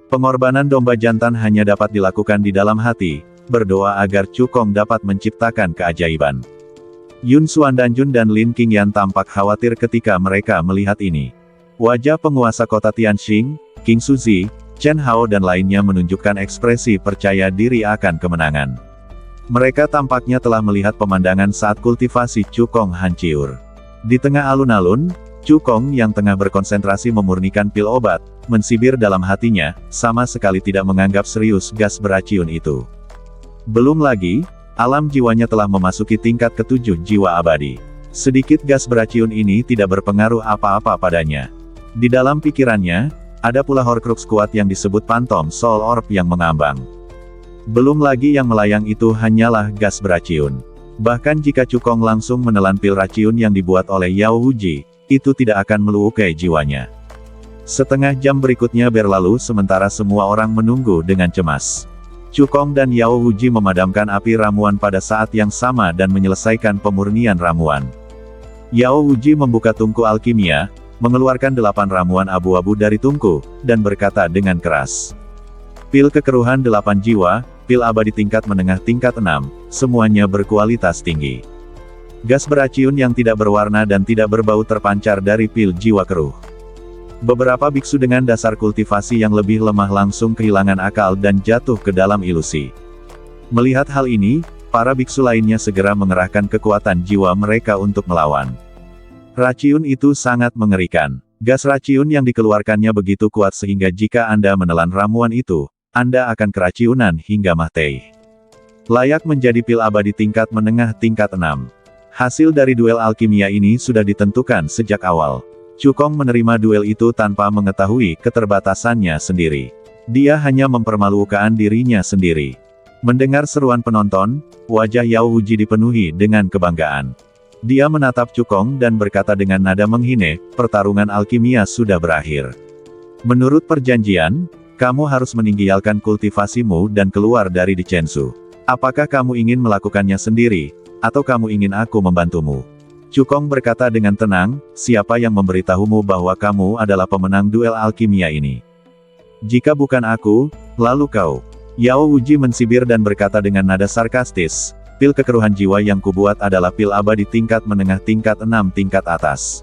Pengorbanan domba jantan hanya dapat dilakukan di dalam hati, berdoa agar Cukong dapat menciptakan keajaiban. Yun Xuandanjun dan Lin Qingyan tampak khawatir ketika mereka melihat ini. Wajah penguasa kota Tianxing, King Suzi, Chen Hao dan lainnya menunjukkan ekspresi percaya diri akan kemenangan. Mereka tampaknya telah melihat pemandangan saat kultivasi Cukong hancur. Di tengah alun-alun, Cukong yang tengah berkonsentrasi memurnikan pil obat, mensibir dalam hatinya, sama sekali tidak menganggap serius gas beracun itu. Belum lagi, alam jiwanya telah memasuki tingkat ke-7 jiwa abadi. Sedikit gas beracun ini tidak berpengaruh apa-apa padanya. Di dalam pikirannya, ada pula Horcrux kuat yang disebut Phantom Soul Orb yang mengambang. Belum lagi yang melayang itu hanyalah gas beracun. Bahkan jika Cukong langsung menelan pil racun yang dibuat oleh Yao Wuji, itu tidak akan melukai jiwanya. Setengah jam berikutnya berlalu sementara semua orang menunggu dengan cemas. Cukong dan Yao Wuji memadamkan api ramuan pada saat yang sama dan menyelesaikan pemurnian ramuan. Yao Wuji membuka tungku alkimia, mengeluarkan 8 ramuan abu-abu dari tungku, dan berkata dengan keras. Pil kekeruhan 8 jiwa, pil abadi tingkat menengah tingkat 6, semuanya berkualitas tinggi. Gas beracun yang tidak berwarna dan tidak berbau terpancar dari pil jiwa keruh. Beberapa biksu dengan dasar kultivasi yang lebih lemah langsung kehilangan akal dan jatuh ke dalam ilusi. Melihat hal ini, para biksu lainnya segera mengerahkan kekuatan jiwa mereka untuk melawan. Racun itu sangat mengerikan. Gas racun yang dikeluarkannya begitu kuat sehingga jika Anda menelan ramuan itu, Anda akan keracunan hingga mati. Layak menjadi pil abadi tingkat menengah tingkat 6. Hasil dari duel alkimia ini sudah ditentukan sejak awal. Cukong menerima duel itu tanpa mengetahui keterbatasannya sendiri. Dia hanya mempermalukan dirinya sendiri. Mendengar seruan penonton, wajah Yao Wuji dipenuhi dengan kebanggaan. Dia menatap Cukong dan berkata dengan nada menghine, pertarungan alkimia sudah berakhir. Menurut perjanjian, kamu harus meninggalkan kultivasimu dan keluar dari Dicensu. Apakah kamu ingin melakukannya sendiri, atau kamu ingin aku membantumu? Cukong berkata dengan tenang, siapa yang memberitahumu bahwa kamu adalah pemenang duel alkimia ini? Jika bukan aku, lalu kau. Yao Wuji mensibir dan berkata dengan nada sarkastis, pil kekeruhan jiwa yang kubuat adalah pil abadi tingkat menengah tingkat 6 tingkat atas.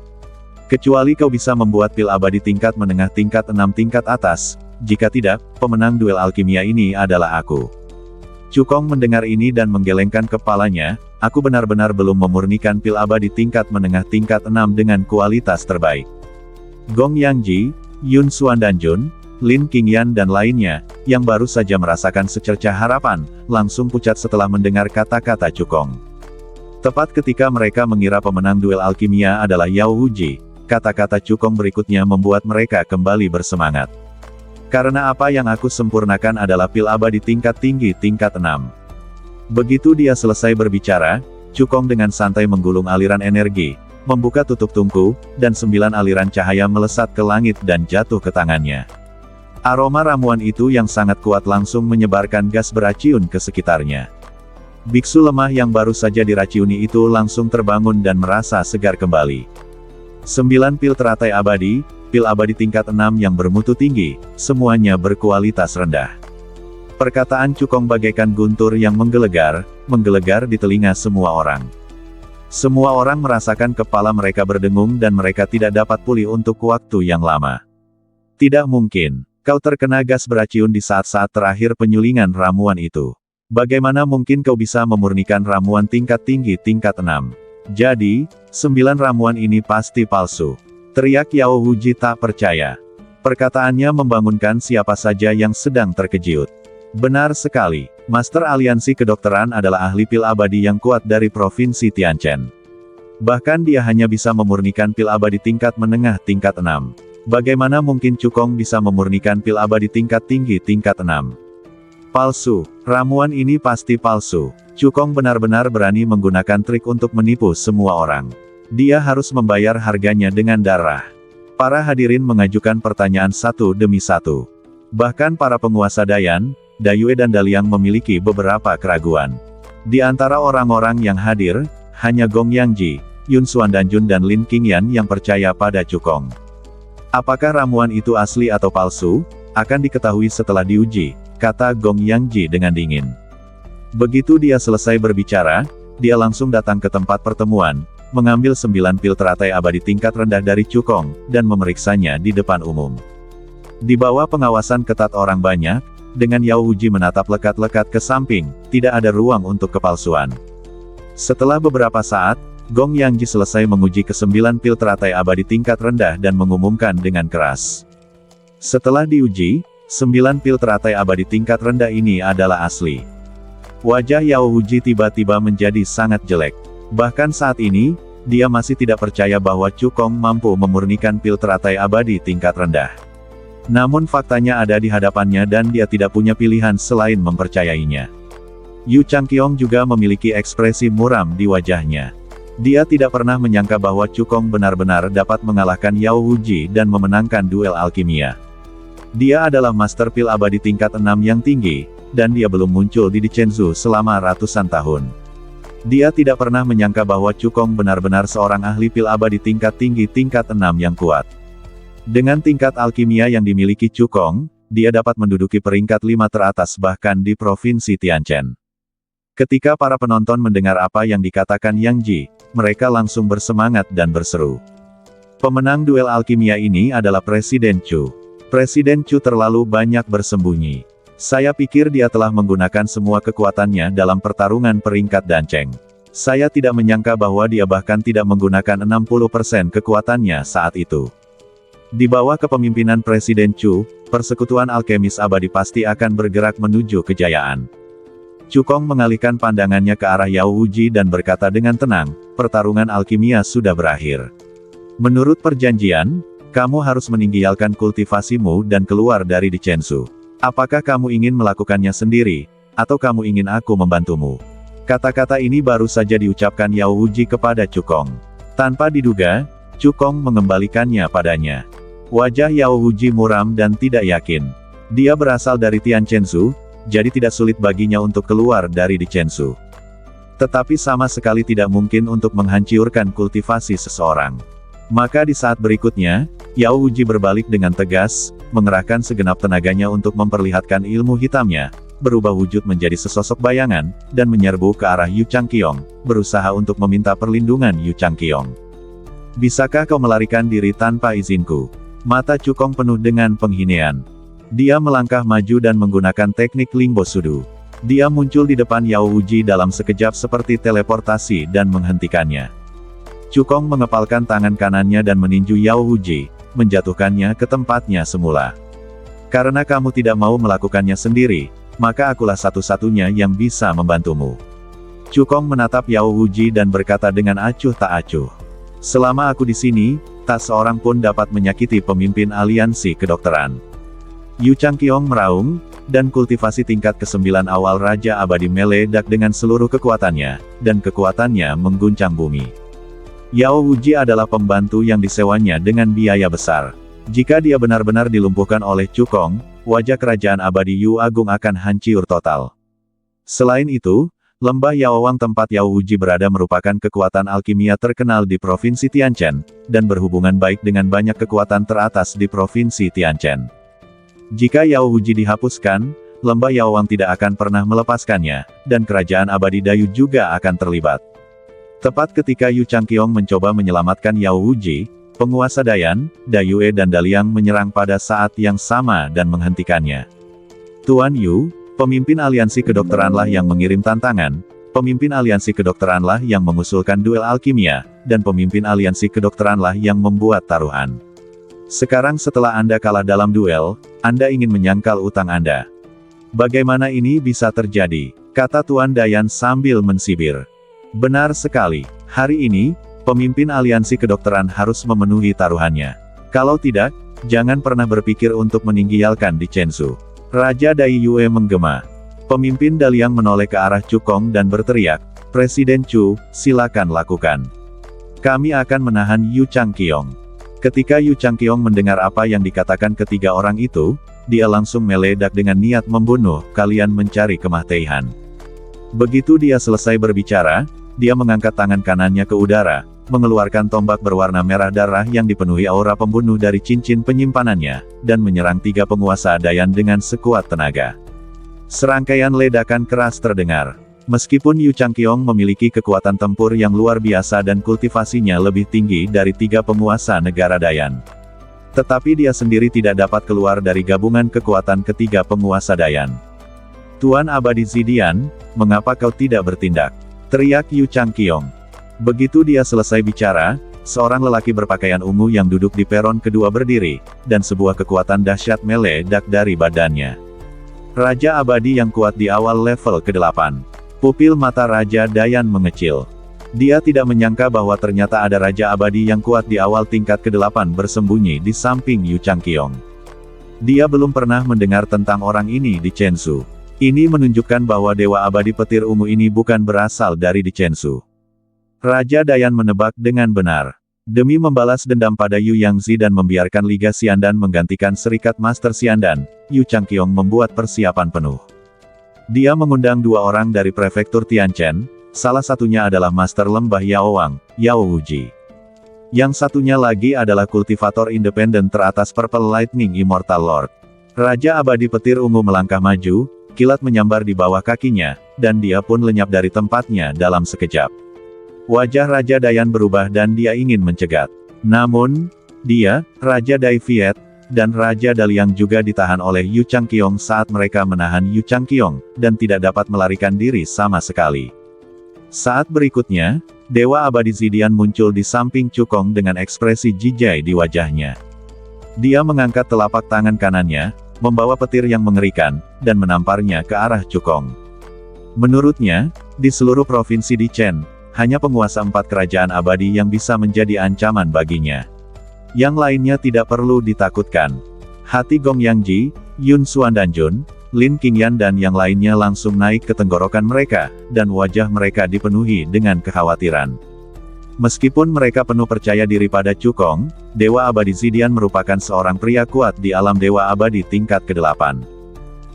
Kecuali kau bisa membuat pil abadi tingkat menengah tingkat 6 tingkat atas, jika tidak, pemenang duel alkimia ini adalah aku. Cukong mendengar ini dan menggelengkan kepalanya, aku benar-benar belum memurnikan pil abadi tingkat menengah tingkat 6 dengan kualitas terbaik. Gong Yangji, Yun Xuandanjun, Lin Qingyan dan lainnya, yang baru saja merasakan secercah harapan, langsung pucat setelah mendengar kata-kata Cukong. Tepat ketika mereka mengira pemenang duel alkimia adalah Yao Wuji, kata-kata Cukong berikutnya membuat mereka kembali bersemangat. Karena apa yang aku sempurnakan adalah pil abadi tingkat tinggi tingkat 6. Begitu dia selesai berbicara, Cukong dengan santai menggulung aliran energi, membuka tutup tungku, dan 9 aliran cahaya melesat ke langit dan jatuh ke tangannya. Aroma ramuan itu yang sangat kuat langsung menyebarkan gas beracun ke sekitarnya. Biksu lemah yang baru saja diracuni itu langsung terbangun dan merasa segar kembali. 9 pil teratai abadi, pil abadi tingkat 6 yang bermutu tinggi, semuanya berkualitas rendah. Perkataan Cukong bagaikan guntur yang menggelegar di telinga semua orang. Semua orang merasakan kepala mereka berdengung dan mereka tidak dapat pulih untuk waktu yang lama. Tidak mungkin. Kau terkena gas beracun di saat-saat terakhir penyulingan ramuan itu. Bagaimana mungkin kau bisa memurnikan ramuan tingkat tinggi tingkat 6? Jadi, 9 ramuan ini pasti palsu. Teriak Yao Wuji tak percaya. Perkataannya membangunkan siapa saja yang sedang terkejut. Benar sekali, Master Aliansi Kedokteran adalah ahli pil abadi yang kuat dari Provinsi Tianchen. Bahkan dia hanya bisa memurnikan pil abadi tingkat menengah tingkat 6. Bagaimana mungkin Cukong bisa memurnikan pil abadi tingkat tinggi tingkat 6? Palsu, ramuan ini pasti palsu. Cukong benar-benar berani menggunakan trik untuk menipu semua orang. Dia harus membayar harganya dengan darah. Para hadirin mengajukan pertanyaan satu demi satu. Bahkan para penguasa Dayan, Dayue dan Daliang memiliki beberapa keraguan. Di antara orang-orang yang hadir, hanya Gong Yangji, Yun Xuan Danjun dan Lin Qingyan yang percaya pada Cukong. Apakah ramuan itu asli atau palsu? Akan diketahui setelah diuji, kata Gong Yangji dengan dingin. Begitu dia selesai berbicara, dia langsung datang ke tempat pertemuan, mengambil 9 pil teratai abadi tingkat rendah dari Cukong, dan memeriksanya di depan umum. Di bawah pengawasan ketat orang banyak, dengan Yao Wuji menatap lekat-lekat ke samping, tidak ada ruang untuk kepalsuan. Setelah beberapa saat, Gong Yangji selesai menguji ke-9 pil teratai abadi tingkat rendah dan mengumumkan dengan keras. Setelah diuji, 9 pil teratai abadi tingkat rendah ini adalah asli. Wajah Yao Wuji tiba-tiba menjadi sangat jelek. Bahkan saat ini, dia masih tidak percaya bahwa Cukong mampu memurnikan pil teratai abadi tingkat rendah. Namun faktanya ada di hadapannya dan dia tidak punya pilihan selain mempercayainya. Yu Changqiong juga memiliki ekspresi muram di wajahnya. Dia tidak pernah menyangka bahwa Cukong benar-benar dapat mengalahkan Yao Wuji dan memenangkan duel alkimia. Dia adalah master pil abadi tingkat 6 yang tinggi, dan dia belum muncul di Dicenzu selama ratusan tahun. Dia tidak pernah menyangka bahwa Cukong benar-benar seorang ahli pil abadi tingkat tinggi tingkat 6 yang kuat. Dengan tingkat alkimia yang dimiliki Cukong, dia dapat menduduki peringkat 5 teratas bahkan di Provinsi Tianchen. Ketika para penonton mendengar apa yang dikatakan Yang Ji, mereka langsung bersemangat dan berseru. Pemenang duel alkimia ini adalah Presiden Chu. Presiden Chu terlalu banyak bersembunyi. Saya pikir dia telah menggunakan semua kekuatannya dalam pertarungan peringkat Danceng. Saya tidak menyangka bahwa dia bahkan tidak menggunakan 60% kekuatannya saat itu. Di bawah kepemimpinan Presiden Chu, persekutuan alkemis abadi pasti akan bergerak menuju kejayaan. Cukong mengalihkan pandangannya ke arah Yao Wuji dan berkata dengan tenang, pertarungan alkimia sudah berakhir. Menurut perjanjian, kamu harus meninggalkan kultivasimu dan keluar dari Dicenzu. Apakah kamu ingin melakukannya sendiri, atau kamu ingin aku membantumu? Kata-kata ini baru saja diucapkan Yao Wuji kepada Cukong. Tanpa diduga, Cukong mengembalikannya padanya. Wajah Yao Wuji muram dan tidak yakin. Dia berasal dari Tiancenzu, jadi tidak sulit baginya untuk keluar dari Dicenzu. Tetapi sama sekali tidak mungkin untuk menghancurkan kultivasi seseorang. Maka di saat berikutnya, Yao Wuji berbalik dengan tegas, mengerahkan segenap tenaganya untuk memperlihatkan ilmu hitamnya, berubah wujud menjadi sesosok bayangan, dan menyerbu ke arah Yu Changqiong, berusaha untuk meminta perlindungan Yu Changqiong. Bisakah kau melarikan diri tanpa izinku? Mata Cukong penuh dengan penghinaan. Dia melangkah maju dan menggunakan teknik Lingbo Sudu. Dia muncul di depan Yao Wuji dalam sekejap seperti teleportasi dan menghentikannya. Cukong mengepalkan tangan kanannya dan meninju Yao Wuji, menjatuhkannya ke tempatnya semula. Karena kamu tidak mau melakukannya sendiri, maka akulah satu-satunya yang bisa membantumu. Cukong menatap Yao Wuji dan berkata dengan acuh tak acuh. Selama aku di sini, tak seorang pun dapat menyakiti pemimpin aliansi kedokteran. Yu Changqiong meraung, dan kultivasi tingkat ke-9 awal Raja Abadi meledak dengan seluruh kekuatannya, dan kekuatannya mengguncang bumi. Yao Wuji adalah pembantu yang disewanya dengan biaya besar. Jika dia benar-benar dilumpuhkan oleh Cukong, wajah kerajaan abadi Yu Agung akan hancur total. Selain itu, lembah Yaowang tempat Yao Wuji berada merupakan kekuatan alkimia terkenal di Provinsi Tianchen, dan berhubungan baik dengan banyak kekuatan teratas di Provinsi Tianchen. Jika Yao Wuji dihapuskan, lembah Yaowang tidak akan pernah melepaskannya, dan kerajaan abadi Dayu juga akan terlibat. Tepat ketika Yu Changqiong mencoba menyelamatkan Yao Wuji, Penguasa Dayan, Dayue dan Daliang menyerang pada saat yang sama dan menghentikannya. Tuan Yu, pemimpin aliansi kedokteranlah yang mengirim tantangan, pemimpin aliansi kedokteranlah yang mengusulkan duel alkimia, dan pemimpin aliansi kedokteranlah yang membuat taruhan. Sekarang setelah Anda kalah dalam duel, Anda ingin menyangkal utang Anda. Bagaimana ini bisa terjadi? Kata Tuan Dayan sambil mensibir. Benar sekali, hari ini, pemimpin aliansi kedokteran harus memenuhi taruhannya. Kalau tidak, jangan pernah berpikir untuk meninggalkan Di Chensu. Raja Dai Yue menggema. Pemimpin Daliang menoleh ke arah Chu Kong dan berteriak, Presiden Chu, silakan lakukan. Kami akan menahan Yu Changqiong. Ketika Yu Changqiong mendengar apa yang dikatakan ketiga orang itu, dia langsung meledak dengan niat membunuh, kalian mencari kematian. Begitu dia selesai berbicara, dia mengangkat tangan kanannya ke udara, mengeluarkan tombak berwarna merah darah yang dipenuhi aura pembunuh dari cincin penyimpanannya, dan menyerang tiga penguasa Dayan dengan sekuat tenaga. Serangkaian ledakan keras terdengar. Meskipun Yu Changqiong memiliki kekuatan tempur yang luar biasa dan kultivasinya lebih tinggi dari tiga penguasa negara Dayan, tetapi dia sendiri tidak dapat keluar dari gabungan kekuatan ketiga penguasa Dayan. Tuan Abadi Zidian, mengapa kau tidak bertindak? Teriak Yu Changqiong. Begitu dia selesai bicara, seorang lelaki berpakaian ungu yang duduk di peron kedua berdiri, dan sebuah kekuatan dahsyat meledak dari badannya. Raja Abadi yang kuat di awal level ke-8. Pupil mata Raja Dayan mengecil. Dia tidak menyangka bahwa ternyata ada Raja Abadi yang kuat di awal tingkat ke-8 bersembunyi di samping Yu Changqiong. Dia belum pernah mendengar tentang orang ini di Chensu. Ini menunjukkan bahwa Dewa Abadi Petir Ungu ini bukan berasal dari Di Chensu. Raja Dayan menebak dengan benar. Demi membalas dendam pada Yu Yangzi dan membiarkan Liga Xiandan menggantikan Serikat Master Xiandan, Yu Changqiong membuat persiapan penuh. Dia mengundang dua orang dari prefektur Tianchen, salah satunya adalah Master Lembah Yao Wang, Yao Wuji. Yang satunya lagi adalah kultivator independen teratas Purple Lightning Immortal Lord. Raja Abadi Petir Ungu melangkah maju, kilat menyambar di bawah kakinya, dan dia pun lenyap dari tempatnya dalam sekejap. Wajah Raja Dayan berubah dan dia ingin mencegat. Namun, dia, Raja Dai Viet, dan Raja Daliang juga ditahan oleh Yu Changqiong saat mereka menahan Yu Changqiong, dan tidak dapat melarikan diri sama sekali. Saat berikutnya, Dewa Abadi Zidian muncul di samping Chu Kong dengan ekspresi jijai di wajahnya. Dia mengangkat telapak tangan kanannya, membawa petir yang mengerikan, dan menamparnya ke arah Chu Kong. Menurutnya, di seluruh provinsi Di Chen, hanya penguasa 4 kerajaan abadi yang bisa menjadi ancaman baginya. Yang lainnya tidak perlu ditakutkan. Hati Gong Yangji, Yun Xuan Danjun, Lin Qingyan dan yang lainnya langsung naik ke tenggorokan mereka, dan wajah mereka dipenuhi dengan kekhawatiran. Meskipun mereka penuh percaya diri pada Chu Kong, Dewa Abadi Zidian merupakan seorang pria kuat di alam Dewa Abadi tingkat ke-8.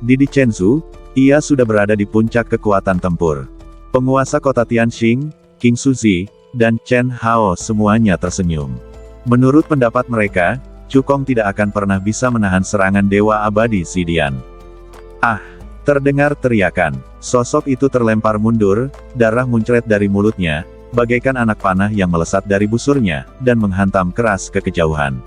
Di Di Chensu, ia sudah berada di puncak kekuatan tempur. Penguasa kota Tianxing, King Suzi, dan Chen Hao semuanya tersenyum. Menurut pendapat mereka, Chu Kong tidak akan pernah bisa menahan serangan Dewa Abadi Zidian. Ah! Terdengar teriakan. Sosok itu terlempar mundur, darah muncrat dari mulutnya, bagaikan anak panah yang melesat dari busurnya, dan menghantam keras ke kejauhan.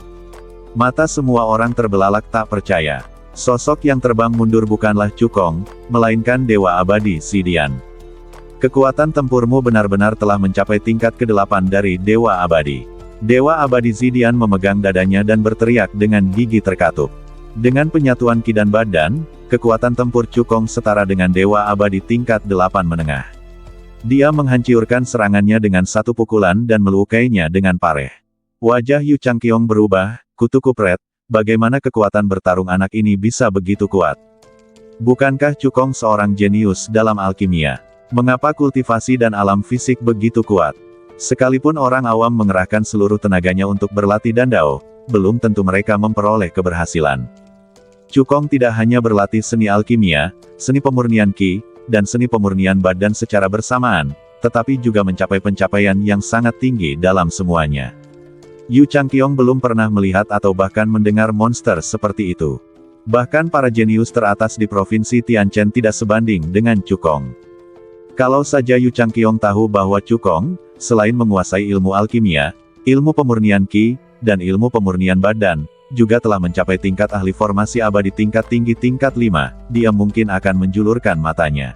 Mata semua orang terbelalak tak percaya. Sosok yang terbang mundur bukanlah Chu Kong, melainkan Dewa Abadi Zidian. Kekuatan tempurmu benar-benar telah mencapai tingkat ke-8 dari Dewa Abadi. Dewa Abadi Zidian memegang dadanya dan berteriak dengan gigi terkatup. Dengan penyatuan ki dan badan, kekuatan tempur Chu Kong setara dengan Dewa Abadi tingkat 8 menengah. Dia menghancurkan serangannya dengan satu pukulan dan melukainya dengan pareh. Wajah Yu Changqiong berubah, kutu kupret, bagaimana kekuatan bertarung anak ini bisa begitu kuat? Bukankah Chu Kong seorang jenius dalam alkimia? Mengapa kultivasi dan alam fisik begitu kuat? Sekalipun orang awam mengerahkan seluruh tenaganya untuk berlatih dandao, belum tentu mereka memperoleh keberhasilan. Chu Kong tidak hanya berlatih seni alkimia, seni pemurnian ki, dan seni pemurnian badan secara bersamaan, tetapi juga mencapai pencapaian yang sangat tinggi dalam semuanya. Yu Changqiong belum pernah melihat atau bahkan mendengar monster seperti itu. Bahkan para jenius teratas di provinsi Tianchen tidak sebanding dengan Chu Kong. Kalau saja Yu Changqiong tahu bahwa Chu Kong, selain menguasai ilmu alkimia, ilmu pemurnian ki, dan ilmu pemurnian badan, juga telah mencapai tingkat ahli formasi abadi tingkat tinggi tingkat 5, dia mungkin akan menjulurkan matanya.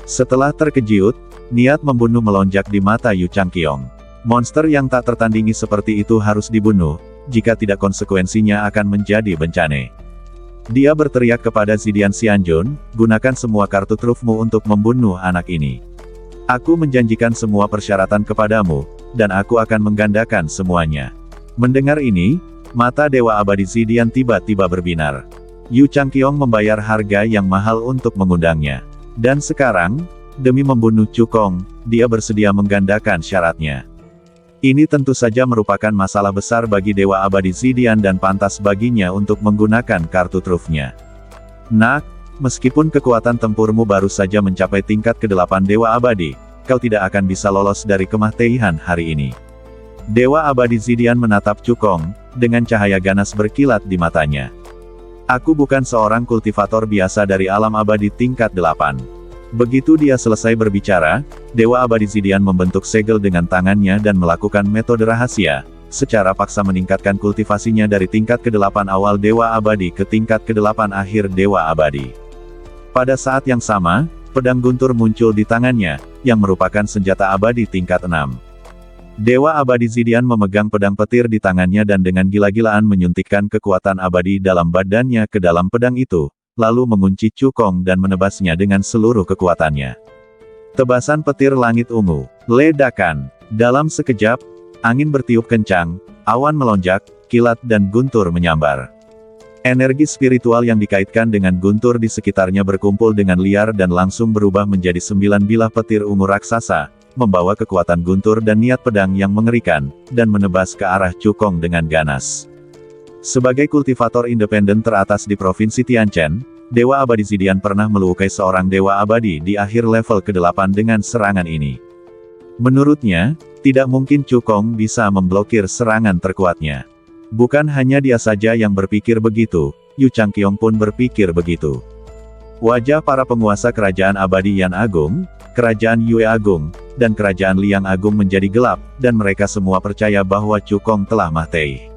Setelah terkejut, niat membunuh melonjak di mata Yu Changqiong. Monster yang tak tertandingi seperti itu harus dibunuh, jika tidak konsekuensinya akan menjadi bencana. Dia berteriak kepada Zidian Xianjun, gunakan semua kartu trufmu untuk membunuh anak ini. Aku menjanjikan semua persyaratan kepadamu, dan aku akan menggandakan semuanya. Mendengar ini, mata Dewa Abadi Zidian tiba-tiba berbinar. Yu Changqiong membayar harga yang mahal untuk mengundangnya. Dan sekarang, demi membunuh Cukong, dia bersedia menggandakan syaratnya. Ini tentu saja merupakan masalah besar bagi Dewa Abadi Zidian dan pantas baginya untuk menggunakan kartu trufnya. Nak, meskipun kekuatan tempurmu baru saja mencapai tingkat ke-8 Dewa Abadi, kau tidak akan bisa lolos dari kemah Teihan hari ini. Dewa Abadi Zidian menatap Cukong, dengan cahaya ganas berkilat di matanya. Aku bukan seorang kultivator biasa dari alam abadi tingkat 8. Begitu dia selesai berbicara, Dewa Abadi Zidian membentuk segel dengan tangannya dan melakukan metode rahasia, secara paksa meningkatkan kultivasinya dari tingkat ke-8 awal Dewa Abadi ke tingkat ke-8 akhir Dewa Abadi. Pada saat yang sama, pedang guntur muncul di tangannya, yang merupakan senjata abadi tingkat 6. Dewa Abadi Zidian memegang pedang petir di tangannya dan dengan gila-gilaan menyuntikkan kekuatan abadi dalam badannya ke dalam pedang itu, lalu mengunci Cukong dan menebasnya dengan seluruh kekuatannya. Tebasan petir langit ungu. Ledakan. Dalam sekejap, angin bertiup kencang, awan melonjak, kilat dan guntur menyambar. Energi spiritual yang dikaitkan dengan guntur di sekitarnya berkumpul dengan liar dan langsung berubah menjadi 9 bilah petir ungu raksasa, membawa kekuatan guntur dan niat pedang yang mengerikan, dan menebas ke arah Cukong dengan ganas. Sebagai kultivator independen teratas di Provinsi Tianchen, Dewa Abadi Zidian pernah melukai seorang Dewa Abadi di akhir level ke-8 dengan serangan ini. Menurutnya, tidak mungkin Cukong bisa memblokir serangan terkuatnya. Bukan hanya dia saja yang berpikir begitu, Yu Changqiong pun berpikir begitu. Wajah para penguasa Kerajaan Abadi Yan Agung, Kerajaan Yue Agung, dan Kerajaan Liang Agung menjadi gelap, dan mereka semua percaya bahwa Cukong telah mati.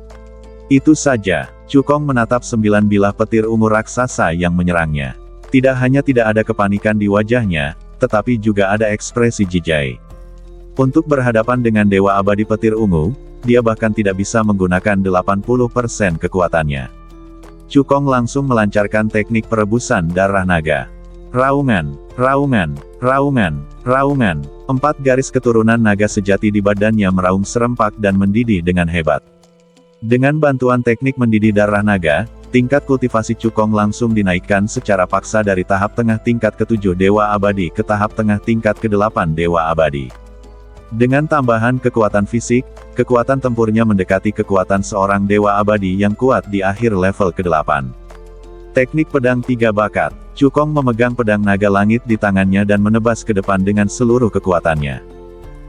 Itu saja, Cukong menatap 9 bilah petir ungu raksasa yang menyerangnya. Tidak hanya tidak ada kepanikan di wajahnya, tetapi juga ada ekspresi jijai. Untuk berhadapan dengan Dewa Abadi Petir Ungu, dia bahkan tidak bisa menggunakan 80% kekuatannya. Cukong langsung melancarkan teknik perebusan darah naga. Raungan, raungan, raungan, raungan. 4 garis keturunan naga sejati di badannya meraung serempak dan mendidih dengan hebat. Dengan bantuan teknik mendidih darah naga, tingkat kultivasi Cukong langsung dinaikkan secara paksa dari tahap tengah tingkat ke-7 Dewa Abadi ke tahap tengah tingkat ke-8 Dewa Abadi. Dengan tambahan kekuatan fisik, kekuatan tempurnya mendekati kekuatan seorang Dewa Abadi yang kuat di akhir level ke-8. Teknik pedang 3 bakat. Cukong memegang pedang naga langit di tangannya dan menebas ke depan dengan seluruh kekuatannya.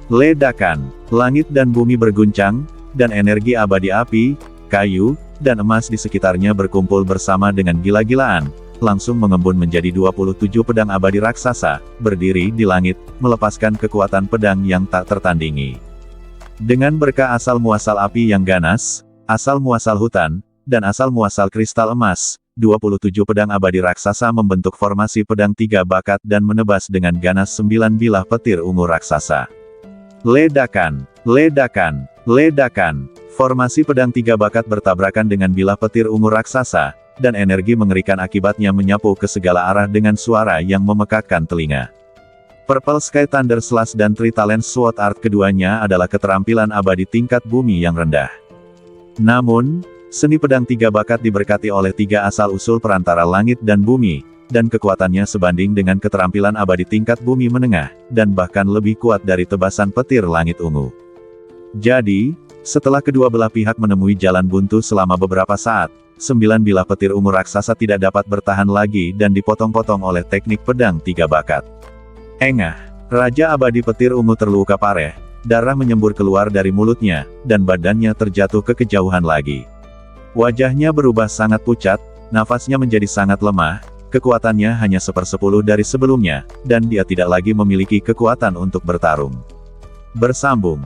Ledakan, langit dan bumi berguncang, dan energi abadi api, kayu, dan emas di sekitarnya berkumpul bersama dengan gila-gilaan, langsung mengembun menjadi 27 pedang abadi raksasa, berdiri di langit, melepaskan kekuatan pedang yang tak tertandingi. Dengan berkah asal-muasal api yang ganas, asal-muasal hutan, dan asal-muasal kristal emas, 27 pedang abadi raksasa membentuk formasi pedang 3 bakat dan menebas dengan ganas 9 bilah petir ungu raksasa. Ledakan, ledakan, ledakan. Formasi pedang 3 bakat bertabrakan dengan bilah petir ungu raksasa, dan energi mengerikan akibatnya menyapu ke segala arah dengan suara yang memekakkan telinga. Purple Sky Thunder Slash dan Three Talent Sword Art keduanya adalah keterampilan abadi tingkat bumi yang rendah. Namun, seni pedang 3 bakat diberkati oleh 3 asal-usul perantara langit dan bumi, dan kekuatannya sebanding dengan keterampilan abadi tingkat bumi menengah, dan bahkan lebih kuat dari tebasan petir langit ungu. Jadi, setelah kedua belah pihak menemui jalan buntu selama beberapa saat, 9 bilah petir ungu raksasa tidak dapat bertahan lagi dan dipotong-potong oleh teknik pedang 3 bakat. Engah, Raja Abadi Petir Ungu terluka parah, darah menyembur keluar dari mulutnya, dan badannya terjatuh ke kejauhan lagi. Wajahnya berubah sangat pucat, nafasnya menjadi sangat lemah, kekuatannya hanya 1/10 dari sebelumnya, dan dia tidak lagi memiliki kekuatan untuk bertarung. Bersambung.